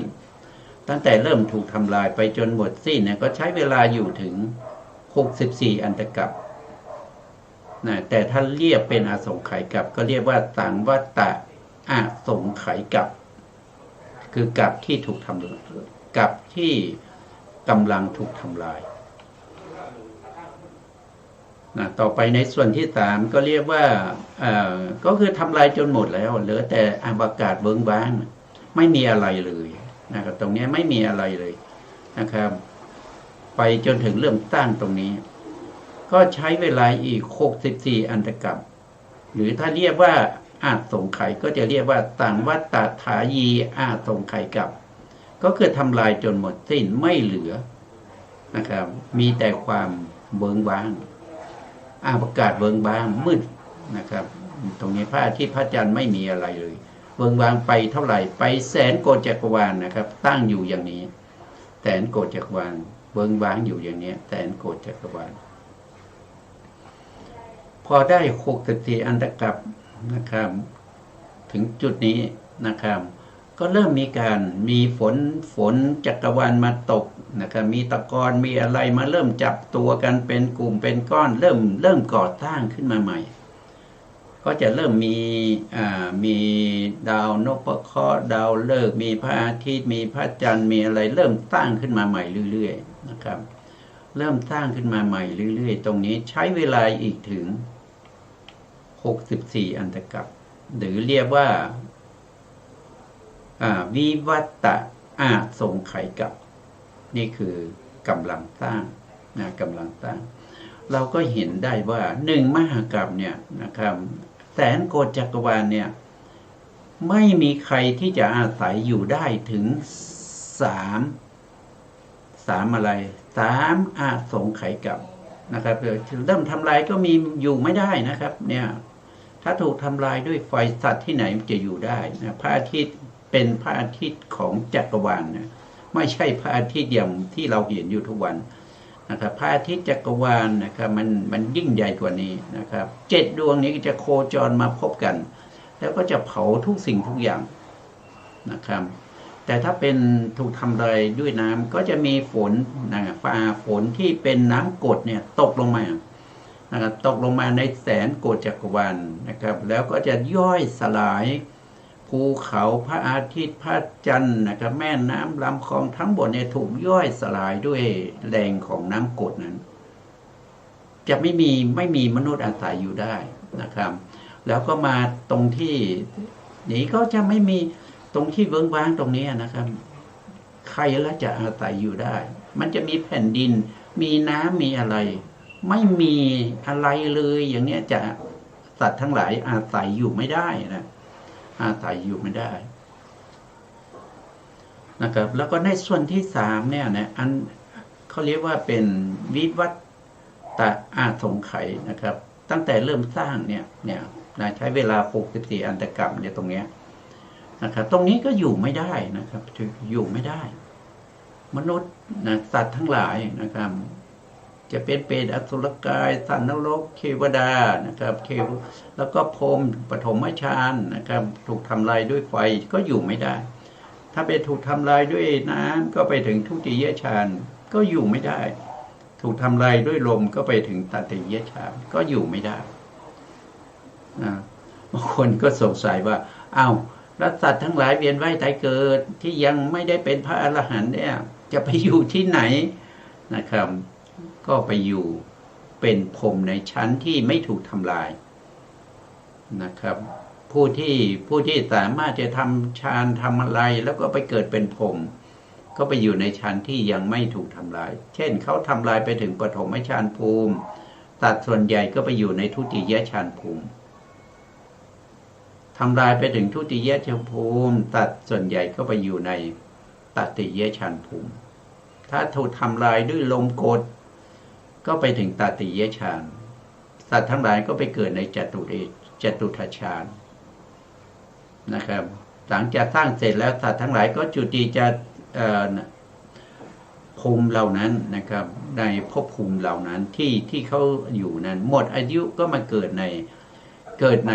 [SPEAKER 2] ตั้งแต่เริ่มถูกทำลายไปจนหมดสิ้นเนี่ยก็ใช้เวลาอยู่ถึง64อันตรกัปนะแต่ถ้าเรียกเป็นอสงไขยกัปก็เรียกว่าสังวัตตะอสงไขยกัปคือกัปที่ถูกทำลายกัปที่กำลังถูกทำลายนะต่อไปในส่วนที่3ก็เรียกว่าก็คือทำลายจนหมดแล้วเหลือแต่อวกาศเวิ้งว้างไม่มีอะไรเลยนะครับตรงนี้ไม่มีอะไรเลยนะครับไปจนถึงเริ่มตั้งตรงนี้ก็ใช้เวลาอีก64อันตรกัปหรือถ้าเรียกว่าอาสงไขยก็จะเรียกว่าสังวัตตถายีอาสงไขยกัปก็คือทำลายจนหมดสิ้นไม่เหลือนะครับมีแต่ความเวิ้งว้างอากาศเวิ้งว้างมืดนะครับตรงนี้พระอาทิตย์พระจันทร์ไม่มีอะไรเลยเวิ้งว้างไปเท่าไหร่ไปแสนโกฏจักรวาลนะครับตั้งอยู่อย่างนี้แสนโกฏจักรวาลเวิ้งว้างอยู่อย่างนี้แสนโกฏจักรวาลพอได้64อันตรกัปนะครับถึงจุดนี้นะครับก็เริ่มมีฝนจักรวาลมาตกนะครับมีตะกอนมีอะไรมาเริ่มจับตัวกันเป็นกลุ่มเป็นก้อนเริ่มก่อสร้างขึ้นมาใหม่ก็จะเริ่มมีดาวนพเคราะห์ดาวฤกษ์มีพระอาทิตย์มีพระจันทร์มีอะไรเริ่มสร้างขึ้นมาใหม่เรื่อยๆนะครับเริ่มสร้างขึ้นมาใหม่เรื่อยๆตรงนี้ใช้เวลาอีกถึง64อันตรกัปหรือเรียกว่าวิวัตตะอาสงไขยกัปนี่คือกำลังสร้างนะกำลังสร้างเราก็เห็นได้ว่า1มหากัปเนี่ยนะครับแสนโกฏจักรวาลเนี่ยไม่มีใครที่จะอาศัยอยู่ได้ถึง3อะไร3อาสงไขยกัปนะครับเริ่มทำลายก็มีอยู่ไม่ได้นะครับเนี่ยถ้าถูกทำลายด้วยไฟสัตว์ที่ไหนจะอยู่ได้นะพระอาทิตย์เป็นพระอาทิตย์ของจักรวาลนะไม่ใช่พระอาทิตย์อย่างที่เราเห็นอยู่ทุกวันนะครับพระอาทิตย์จักรวาลนะครับมันยิ่งใหญ่กว่านี้นะครับ7ดวงนี้จะโคจรมาพบกันแล้วก็จะเผาทุกสิ่งทุกอย่างนะครับแต่ถ้าเป็นถูกทำลายด้วยน้ำก็จะมีฝนนะฟ้าฝนที่เป็นน้ำกรดเนี่ยตกลงมานะครับตกลงมาในแสนโกฏจักรวาลนะครับแล้วก็จะย่อยสลายภูเขาพระอาทิตย์พระจันทร์นะครับแม่น้ำลำคลองทั้งหมดเนี่ยถูกย่อยสลายด้วยแรงของน้ำกรดนั้นจะไม่มีมนุษย์อาศัยอยู่ได้นะครับแล้วก็มาตรงที่นี้ก็จะไม่มีตรงที่เวิ้งว้างตรงนี้นะครับใครแล้วจะอาศัยอยู่ได้มันจะมีแผ่นดินมีน้ำมีอะไรไม่มีอะไรเลยอย่างนี้จะสัตว์ทั้งหลายอาศัยอยู่ไม่ได้นะอาศัยอยู่ไม่ได้นะครับแล้วก็ในส่วนที่3เนี่ยนะอันเขาเรียกว่าเป็นวิวัตตะอาสงไขยนะครับตั้งแต่เริ่มสร้างเนี่ยใช้เวลา64อันตรกัปเนี่ยตรงเนี้ยนะครับตรงนี้ก็อยู่ไม่ได้นะครับอยู่ไม่ได้มนุษย์นะสัตว์ทั้งหลายนะครับจะเป็นเปรตอสุรกายสัตว์นรกเทวดานะครับแล้วก็พรหมปฐมฌานนะครับถูกทำลายด้วยไฟก็อยู่ไม่ได้ถ้าไปถูกทำลายด้วยน้ำก็ไปถึงทุติยฌานก็อยู่ไม่ได้ถูกทำลายด้วยลมก็ไปถึงตติยฌานก็อยู่ไม่ได้บางคนก็สงสัยว่าอ้าวแล้วสัตว์ทั้งหลายเวียนว่ายตายเกิดที่ยังไม่ได้เป็นพระอรหันต์เนี่ยจะไปอยู่ที่ไหนนะครับก็ไปอยู่เป็นพรหมในชั้นที่ไม่ถูกทำลายนะครับผู้ที่สามารถจะทำฌานทำอะไรแล้วก็ไปเกิดเป็นพรหมก็ไปอยู่ในชั้นที่ยังไม่ถูกทำลายเช่นเขาทำลายไปถึงปฐมฌานภูมิสัตว์ส่วนใหญ่ก็ไปอยู่ในทุติยฌานภูมิทำลายไปถึงทุติยฌานภูมิสัตว์ส่วนใหญ่ก็ไปอยู่ในตติยฌานภูมิถ้าถูกทำลายด้วยลมกดก็ไปถึงตติยฌานสัตว์ทั้งหลายก็ไปเกิดในจตุทัชฌานนะครับ หลังจากสร้างเสร็จแล้วสัตว์ทั้งหลายก็จุติจะภูมิเหล่านั้นนะครับในภพภูมิเหล่านั้นที่เขาอยู่นั้นหมดอายุก็มาเกิดใน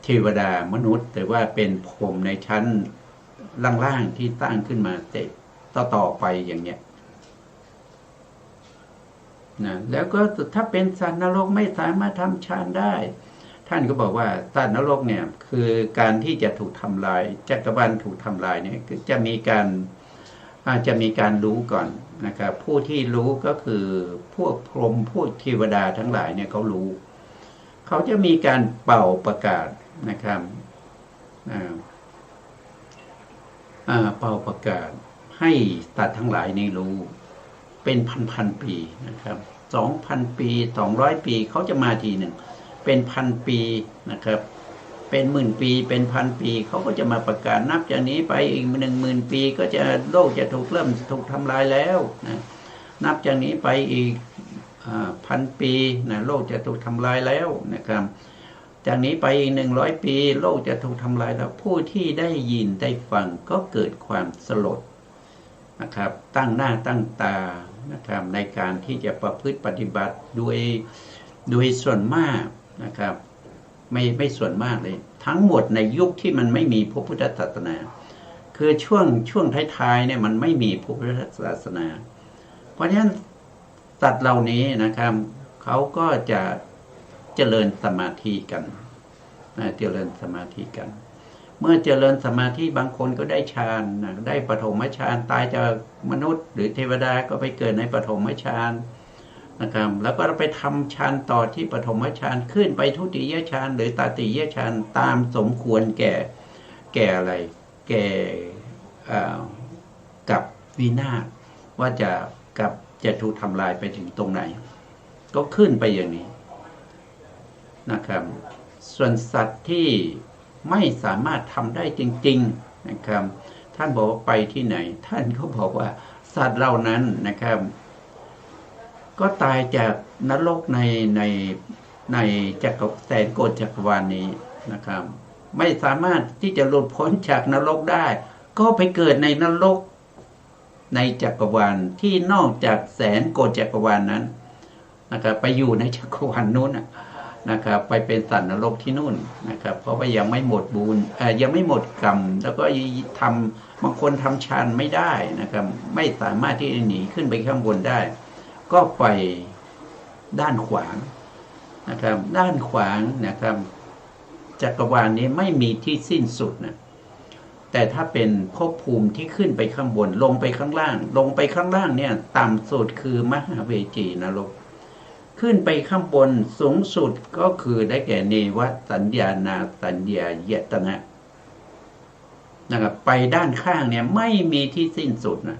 [SPEAKER 2] เทวดามนุษย์แต่ว่าเป็นภูมิในชั้นล่างๆที่ตั้งขึ้นมาเสร็จต่อไปอย่างเนี้ยนะแล้วก็ถ้าเป็นสัตว์นรกไม่สามารถทำฌานได้ท่านก็บอกว่าสัตว์นรกเนี่ยคือการที่จะถูกทำลายจักรวาลถูกทำลายเนี่ยจะมีการรู้ก่อนนะครับผู้ที่รู้ก็คือพวกพรหมพวกเทวดาทั้งหลายเนี่ยเขารู้เขาจะมีการเป่าประกาศนะครับเป่าประกาศให้สัตว์ทั้งหลายนี่รู้เป็นพันปีนะครับ2,000 ปี200 ปีเขาจะมาทีหนึ่งเป็นพันปีนะครับเป็นหมื่นปีเป็นพันปีเขาก็จะมาประกาศนับจากนี้ไปอีก10,000 ปีก็จะโลกจะเริ่มถูกทำลายแล้วนะนับจากนี้ไปอีก1,000 ปีนะโลกจะถูกทำลายแล้วนะครับจากนี้ไปอีก100 ปีโลกจะถูกทำลายแล้วผู้ที่ได้ยินได้ฟังก็เกิดความสลดนะครับตั้งหน้าตั้งตานะครับในการที่จะประพฤติปฏิบัติโดยส่วนมากนะครับไม่ส่วนมากเลยทั้งหมดในยุคที่มันไม่มีพระพุทธศาสนาคือช่วงท้ายๆเนี่ยมันไม่มีพระพุทธศาสนาเพราะฉะนั้นสัตว์เหล่านี้นะครับเขาก็จะเจริญสมาธิกันเจริญสมาธิกันเมื่อเจริญสมาธิบางคนก็ได้ฌานได้ปฐมฌานตายจากมนุษย์หรือเทวดาก็ไปเกิดในปฐมฌานนะครับแล้วก็ไปทำฌานต่อที่ปฐมฌานขึ้นไปทุติยฌานหรือตติยฌานตามสมควรแก่อะไรแก่กับวินาศว่าจะถูกทำลายไปถึงตรงไหนก็ขึ้นไปอย่างนี้นะครับส่วนสัตว์ที่ไม่สามารถทำได้จริงๆนะครับท่านบอกว่าไปที่ไหนท่านก็บอกว่าสัตว์เหล่านั้นนะครับก็ตายจากนรกในจักรแสนโกฏจักรวาลนี้นะครับไม่สามารถที่จะหลุดพ้นจากนรกได้ก็ไปเกิดในนรกในจักรวาลที่นอกจากแสนโกฏจักรวาลนั้นนะครับไปอยู่ในจักรวาลนู้นนะครับไปเป็นสัตว์นรกที่นู่นนะครับเพราะว่ายังไม่หมดบุญยังไม่หมดกรรมแล้วก็บางคนทำฌานไม่ได้นะครับไม่สามารถที่จะหนีขึ้นไปข้างบนได้ก็ไปด้านขวางนะครับด้านขวางนะครับจักรวาลนี้ไม่มีที่สิ้นสุดนะแต่ถ้าเป็นภพภูมิที่ขึ้นไปข้างบนลงไปข้างล่างเนี่ยต่ำสุดคือมหาเวจีนรกขึ้นไปข้างบนสูงสุดก็คือได้แก่เนวสัญญานาสัญญายตนะนะครับไปด้านข้างเนี่ยไม่มีที่สิ้นสุดนะ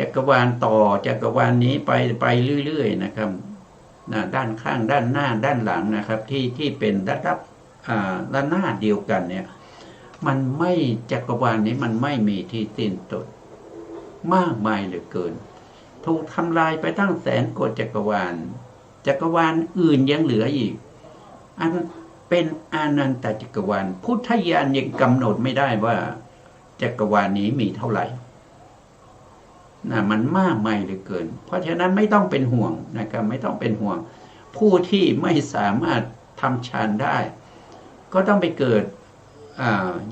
[SPEAKER 2] จักรวาลต่อจักรวาลนี้ไปเรื่อยๆนะครับด้านข้างด้านหน้าด้านหลังนะครับที่เป็นระดับระนาบเดียวกันเนี่ยมันไม่จักรวาลนี้มันไม่มีที่สิ้นสุดมากมายเหลือเกินถูกทำลายไปตั้งแสนโกฏจักรวาลอื่นยังเหลืออีกอันเป็นอนันตจักรวาลพุทธญาณยังกำหนดไม่ได้ว่าจักรวาลนี้มีเท่าไหร่มันมากมายเหลือเกินเพราะฉะนั้นไม่ต้องเป็นห่วงนะครับไม่ต้องเป็นห่วงผู้ที่ไม่สามารถทำฌานได้ก็ต้องไปเกิด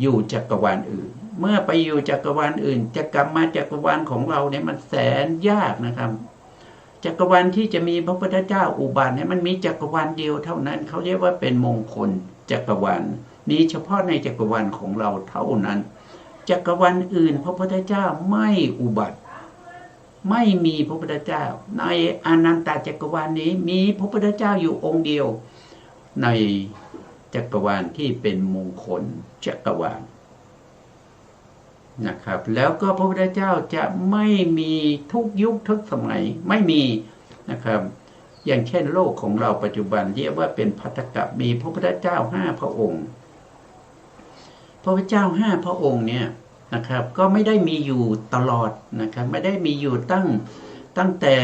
[SPEAKER 2] อยู่จักรวาลอื่นเมื่อไปอยู่จักรวาลอื่นจะกลับมาจักรวาลของเราเนี่ยมันแสนยากนะครับจักรวาลที่จะมีพระพุทธเจ้าอุบัติเนี่ยมันมีจักรวาลเดียวเท่านั้นเขาเรียกว่าเป็นมงคลจักรวาลนี้เฉพาะในจักรวาลของเราเท่านั้นจักรวาลอื่นพระพุทธเจ้าไม่อุบัติไม่มีพระพุทธเจ้าในอนันตจักรวาลนี้มีพระพุทธเจ้าอยู่องค์เดียวในจักรวาลที่เป็นมงคลจักรวาลนะครับแล้วก็พระพุทธเจ้าจะไม่มีทุกยุคทุกสมัยไม่มีนะครับอย่างเช่นโลกของเราปัจจุบันเรียกว่าเป็นภัตตกัปมีพระพุทธเจ้า5 พระองค์พระพุทธเจ้า5 พระองค์เนี่ยนะครับก็ไม่ได้มีอยู่ตลอดนะครับไม่ได้มีอยู่ตั้งแต่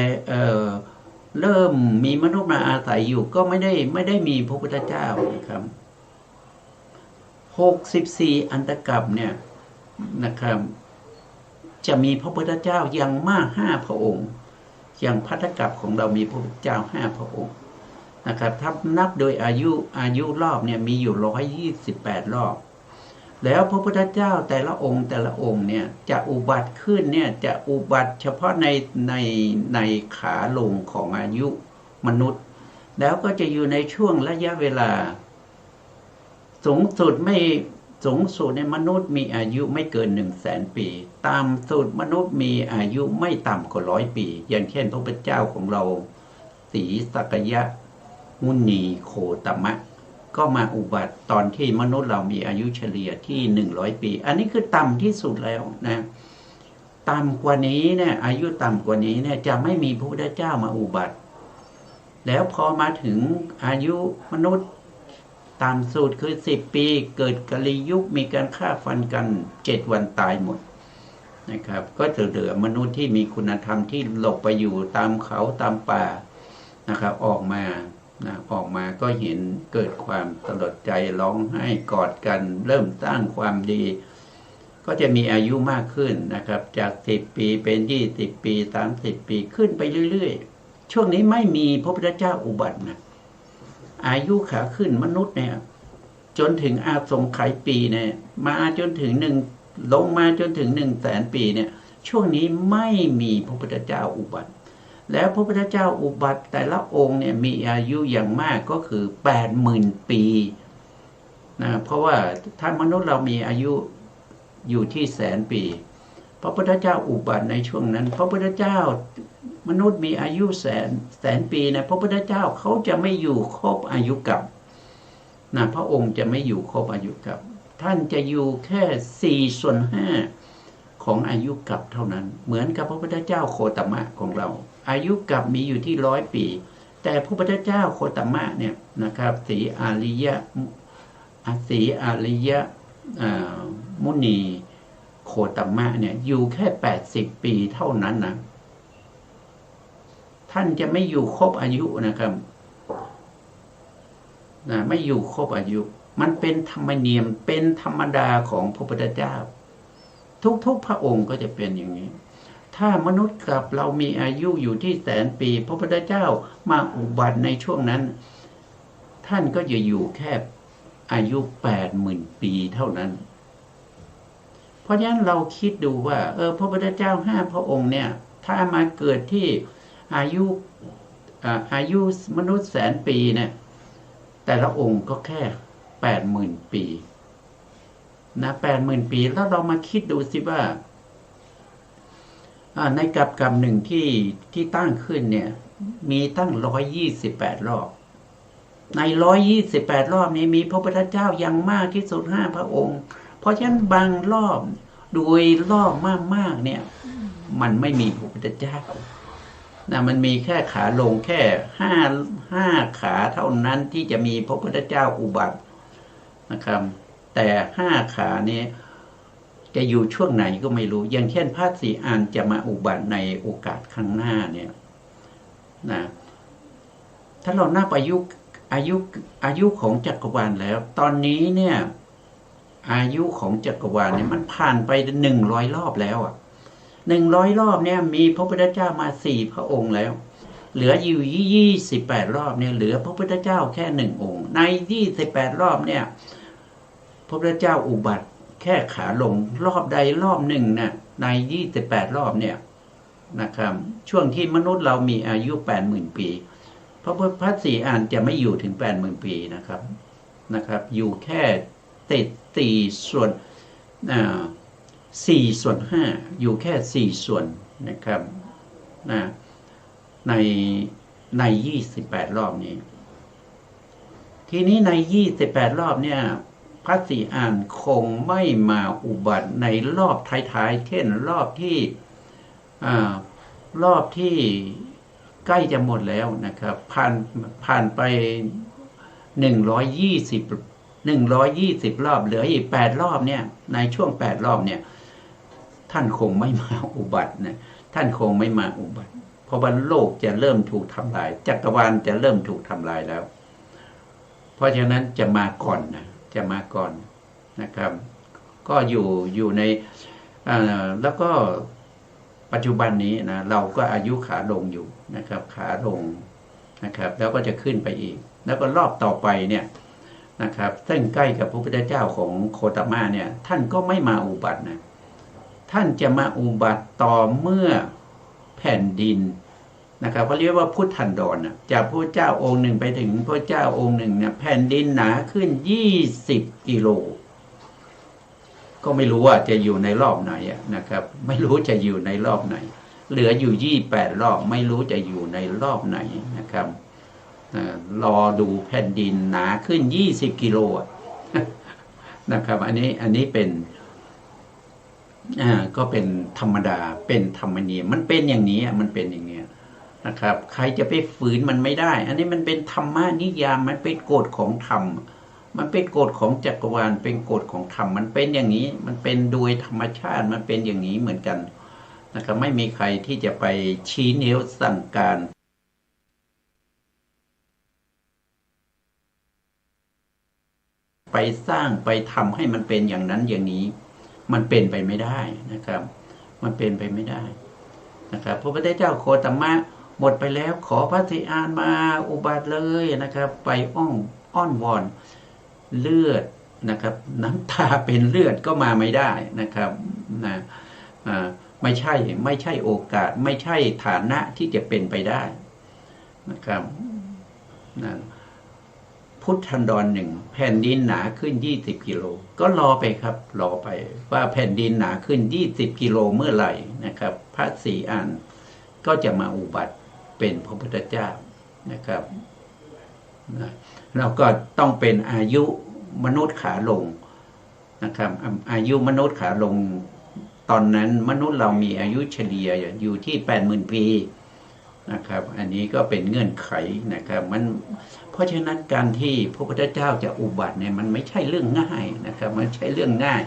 [SPEAKER 2] เริ่มมีมนุษย์มาอาศัยอยู่ก็ไม่ได้มีพระพุทธเจ้านะครับ 64อันตกัปเนี่ยนะครับจะมีพระพุทธเจ้าอย่างมาก5พระองค์อย่างภัตตกัปของเรามีพระพุทธเจ้า5พระองค์นะครับถ้านับโดยอายุรอบเนี่ยมีอยู่128รอบแล้วพระพุทธเจ้าแต่ละองค์เนี่ยจะอุบัติขึ้นเนี่ยจะอุบัติเฉพาะในขาลงของอายุมนุษย์แล้วก็จะอยู่ในช่วงระยะเวลาสูงสุดในมนุษย์มีอายุไม่เกิน100,000 ปีต่ำสุดมนุษย์มีอายุไม่ต่ำกว่า100 ปีอย่างเช่นพระพุทธเจ้าของเราศรีสักยะมุนีโคตมะก็มาอุบัติตอนที่มนุษย์เรามีอายุเฉลี่ยที่100 ปีอันนี้คือต่ำที่สุดแล้วนะต่ำกว่านี้เนี่ยอายุต่ำกว่านี้เนี่ยจะไม่มีพระพุทธเจ้ามาอุบัติแล้วพอมาถึงอายุมนุษย์ต่ำสุดคือ10 ปีเกิดกลียุคมีการฆ่าฟันกัน7 วันตายหมดนะครับก็จะเหลือมนุษย์ที่มีคุณธรรมที่หลบไปอยู่ตามเขาตามป่านะครับออกมาก็เห็นเกิดความสลดใจร้องไห้กอดกันเริ่มสร้างความดีก็จะมีอายุมากขึ้นนะครับจาก10 ปีเป็น20 ปี30 ปีขึ้นไปเรื่อยๆช่วงนี้ไม่มีพระพุทธเจ้าอุบัตินะอายุขาขึ้นมนุษย์เนี่ยจนถึงอาสงไขยปีเนี่ยมาจนถึงลงมาจนถึง100,000 ปีเนี่ยช่วงนี้ไม่มีพระพุทธเจ้าอุบัติแล้วพระพุทธเจ้าอุบัติแต่ละองค์เนี่ยมีอายุอย่างมากก็คือ80,000 ปีนะเพราะว่าถ้ามนุษย์เรามีอายุอยู่ที่100,000 ปีพระพุทธเจ้าอุบัติในช่วงนั้นพระพุทธเจ้ามนุษย์มีอายุแสนปีนะพระพุทธเจ้าเขาจะไม่อยู่ครบอายุกับนะพระองค์จะไม่อยู่ครบอายุกับท่านจะอยู่แค่4/5ของอายุกับเท่านั้นเหมือนกับพระพุทธเจ้าโคตมะของเราอายุกับมีอยู่ที่100 ปีแต่พระพุทธเจ้าโคตมะเนี่ยนะครับศรีอาริยะมุนีโคตมะเนี่ยอยู่แค่80 ปีเท่านั้นนะท่านจะไม่อยู่ครบอายุนะครับไม่อยู่ครบอายุมันเป็นธรรมเนียมเป็นธรรมดาของพระพุทธเจ้าทุกพระองค์ก็จะเป็นอย่างนี้ถ้ามนุษย์กับเรามีอายุอยู่ที่100,000 ปีพระพุทธเจ้ามาอุบัติในช่วงนั้นท่านก็จะอยู่แค่อายุ80,000 ปีเท่านั้นเพราะฉะนั้นเราคิดดูว่าพระพุทธเจ้า5 พระองค์เนี่ยถ้ามาเกิดที่อายุมนุษย์100,000 ปีเนี่ยแต่ละองค์ก็แค่80,000 ปีนะ80,000 ปีแล้วเรามาคิดดูสิว่าในกับหนึ่งที่ตั้งขึ้นเนี่ยมีตั้ง128 รอบใน128 รอบนี้มีพระพุทธเจ้าอย่างมากที่สุด5 พระองค์เพราะฉะนั้นบางรอบโดยรอบมากๆเนี่ยมันไม่มีพระพุทธเจ้านะมันมีแค่ขาลงแค่5 ขาเท่านั้นที่จะมีพระพุทธเจ้าอุบัตินะครับแต่5 ขานี้จะอยู่ช่วงไหนก็ไม่รู้อย่างเช่นพระศรีอานจะมาอุบัติในโอกาสข้างหน้าเนี่ยนะถ้าเรานับอายุของจักรวาลแล้วตอนนี้เนี่ยอายุของจักรวาลเนี่ยมันผ่านไป100 รอบแล้ว100 รอบเนี่ยมีพระพุทธเจ้ามา4 พระองค์แล้วเหลืออยู่28 รอบเนี่ยเหลือพระพุทธเจ้าแค่1 องค์ใน28 รอบเนี่ยพระพุทธเจ้าอุบัติแค่ขาลงรอบใดรอบหนึ่งนะใน28 รอบเนี่ยนะครับช่วงที่มนุษย์เรามีอายุ80,000 ปีพระศรีอานจะไม่อยู่ถึง80,000 ปีนะครับอยู่แค่4/5อยู่แค่4 ส่วนนะครับใน28 รอบนี้ทีนี้ใน28 รอบเนี่ยพระศรีอานคงไม่มาอุบัติในรอบท้ายๆเช่นรอบที่ใกล้จะหมดแล้วนะครับผ่านไป120 รอบเหลืออีก8 รอบเนี่ยในช่วง8 รอบเนี่ยท่านคงไม่มาอุบัตินะท่านคงไม่มาอุบัติเพราะว่าโลกจะเริ่มถูกทำลายจักรวาลจะเริ่มถูกทำลายแล้วเพราะฉะนั้นจะมาก่อน นะครับก็อยู่ในแล้วก็ปัจจุบันนี้นะเราก็อายุขาลงอยู่นะครับขาลงนะครับแล้วก็จะขึ้นไปอีกแล้วก็รอบต่อไปเนี่ยนะครับซึ่งใกล้กับพระพุทธเจ้าของโคตมะเนี่ยท่านก็ไม่มาอุบัตินะท่านจะมาอุบัติต่อเมื่อแผ่นดินนะครับเขาเรียกว่าพุทธันดรจากพระเจ้าองค์หนึ่งไปถึงพระเจ้าองค์หนึ่งเนี่ยแผ่นดินหนาขึ้น20 กิโลก็ไม่รู้ว่าจะอยู่ในรอบไหนนะครับไม่รู้จะอยู่ในรอบไหนเหลืออยู่28 รอบไม่รู้จะอยู่ในรอบไหนนะครับรอดูแผ่นดินหนาขึ้น20 กิโลนะครับอันนี้เป็นก็เป็นธรรมดาเป็นธรรมเนียมมันเป็นอย่างนี้มันเป็นอย่างนี้นะครับใครจะไปฝืนมันไม่ได้อันนี้มันเป็นธรรมนิยามมันเป็นกฎของธรรมมันเป็นกฎของจักรวาลเป็นกฎของธรรมมันเป็นอย่างนี้มันเป็นโดยธรรมชาติมันเป็นอย่างนี้เหมือนกันนะครับไม่มีใครที่จะไปชี้นิ้วสั่งการไปสร้างไปทำให้มันเป็นอย่างนั้นอย่างนี้มันเป็นไปไม่ได้นะครับมันเป็นไปไม่ได้นะครับพระพุทธเจ้าโคตมะหมดไปแล้วขอพระศรีอานมาอุบัติเลยนะครับไปอ้อนวอนเลือดนะครับน้ำตาเป็นเลือดก็มาไม่ได้นะครับไม่ใช่โอกาสไม่ใช่ฐานะที่จะเป็นไปได้นะครับพุทธันดรหนึ่งแผ่นดินหนาขึ้น20 กิโลก็รอไปครับรอไปว่าแผ่นดินหนาขึ้น20 กิโลเมื่อไหร่นะครับพระศรีอานก็จะมาอุบัติเป็นพระพุทธเจ้านะครับเราก็ต้องเป็นอายุมนุษย์ขาลงนะครับอายุมนุษย์ขาลงตอนนั้นมนุษย์เรามีอายุเฉลี่ยอยู่ที่ 80,000 ปีนะครับอันนี้ก็เป็นเงื่อนไขนะครับเพราะฉะนั้นการที่พระพุทธเจ้าจะอุบัติเนี่ยมันไม่ใช่เรื่องง่ายนะครับมันใช่เรื่องง่าย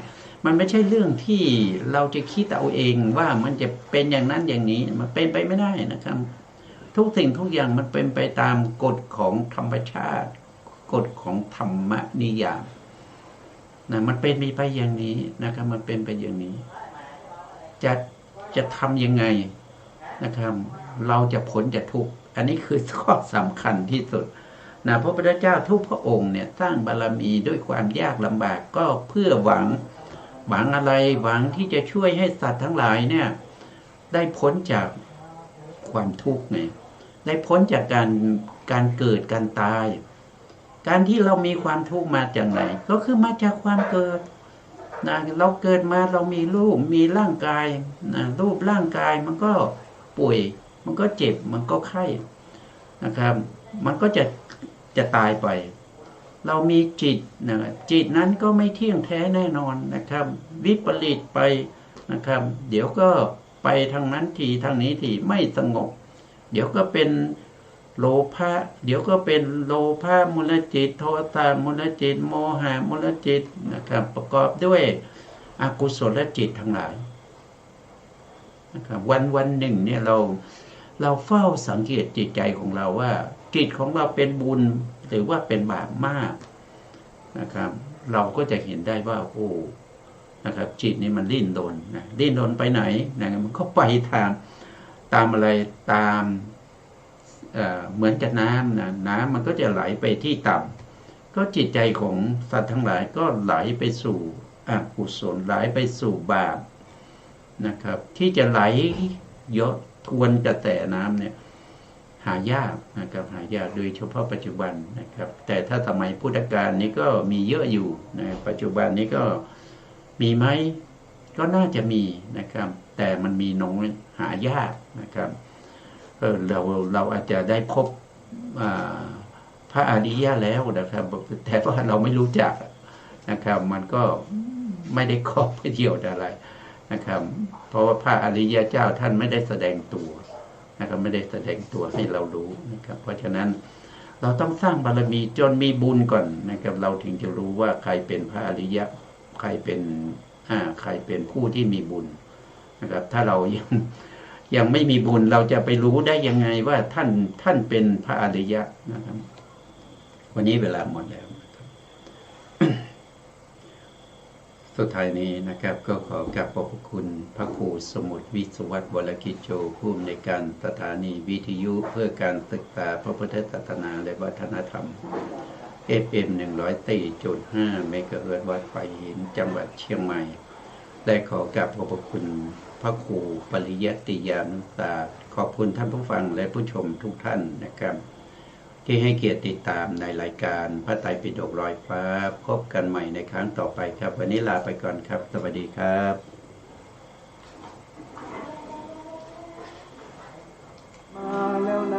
[SPEAKER 2] มันไม่ใช่เรื่องที่เราจะคิดเอาเองว่ามันจะเป็นอย่างนั้นอย่างนี้มันเป็นไปไม่ได้นะครับทุกสิ่งทุกอย่างมันเป็นไปตามกฎของธรรมชาติกฎของธรรมนิยามนะมันเป็นไปอย่างนี้นะครับมันเป็นไปอย่างนี้จะทำยังไงนะครับเราจะพ้นจากทุกข์อันนี้คือข้อสำคัญที่สุดนะพระพุทธเจ้าทุกพระองค์เนี่ยสร้างบารมีด้วยความยากลำบากก็เพื่อหวังอะไรหวังที่จะช่วยให้สัตว์ทั้งหลายเนี่ยได้พ้นจากความทุกข์ไงได้พ้นจากการเกิดการตายการที่เรามีความทุกข์มาจากไหนก็คือมาจากความเกิดนะเราเกิดมาเรามีรูปมีร่างกายนะรูปร่างกายมันก็ป่วยมันก็เจ็บมันก็ไข้นะครับมันก็จะตายไปเรามีจิตนะจิตนั้นก็ไม่เที่ยงแท้แน่นอนนะครับวิปริตไปนะครับเดี๋ยวก็ไปทางนั้นทีทางนี้ทีไม่สงบเดี๋ยวก็เป็นโลภะเดี๋ยวก็เป็นโลภะมูลจิตโทสะมูลจิตโมหะมูลจิตนะครับประกอบด้วยอกุศลจิตทั้งหลายนะครับวันหนึ่งเนี่ยเราเฝ้าสังเกตจิตใจของเราว่าจิตของเราเป็นบุญหรือว่าเป็นบาปมากนะครับเราก็จะเห็นได้ว่าโอ้นะครับจิตนี่มันดิ้นรนนะดิ้นรนไปไหนนะมันก็ไปตามอะไรตามเหมือนกับน้ำนะน้ำมันก็จะไหลไปที่ต่ำก็จิตใจของสัตว์ทั้งหลายก็ไหลไปสู่อกุศลไหลไปสู่บาปนะครับที่จะไหลยศทวนกระแสน้ำเนี่ยหายากนะครับหายากโดยเฉพาะปัจจุบันนะครับแต่ถ้าสมัยพุทธกาลนี้ก็มีเยอะอยู่นะปัจจุบันนี้ก็มีไหมก็น่าจะมีนะครับแต่มันมีน้อยหายากนะครับเราอาจจะได้พบพระอริยะแล้วนะครับแต่ว่าเราไม่รู้จักนะครับมันก็ไม่ได้ข้อประโยชน์อะไรนะครับเพราะว่าพระอริยเจ้าท่านไม่ได้แสดงตัวนะครับไม่ได้แสดงตัวให้เรารู้นะครับเพราะฉะนั้นเราต้องสร้างบารมีจนมีบุญก่อนนะครับเราถึงจะรู้ว่าใครเป็นพระอริยะใครเป็นผู้ที่มีบุญนะครับถ้าเรายังไม่มีบุญเราจะไปรู้ได้ยังไงว่าท่านเป็นพระอริยะนะครับวันนี้เวลาหมดแล้ว สุดท้ายนี้นะครับก็ขอกราบขอบพระคุณพระครูสมุทรวิศวัตรวรกิจโจผู้อำนวยการสถานีวิทยุเพื่อการศึกษาพระพุทธศาสนาและวัฒนธรรม FM 104.5 เมกะเฮิรตซ์วัดไผ่หินจังหวัดเชียงใหม่ได้ขอกราบขอบพระคุณพระครูปริยัติยานุศาสตร์ขอบคุณท่านผู้ฟังและผู้ชมทุกท่านนะครับที่ให้เกียรติติดตามในรายการพระไตรปิฎกลอยฟ้าพบกันใหม่ในครั้งต่อไปครับวันนี้ลาไปก่อนครับสวัสดีครับ
[SPEAKER 1] มาแล้วนะ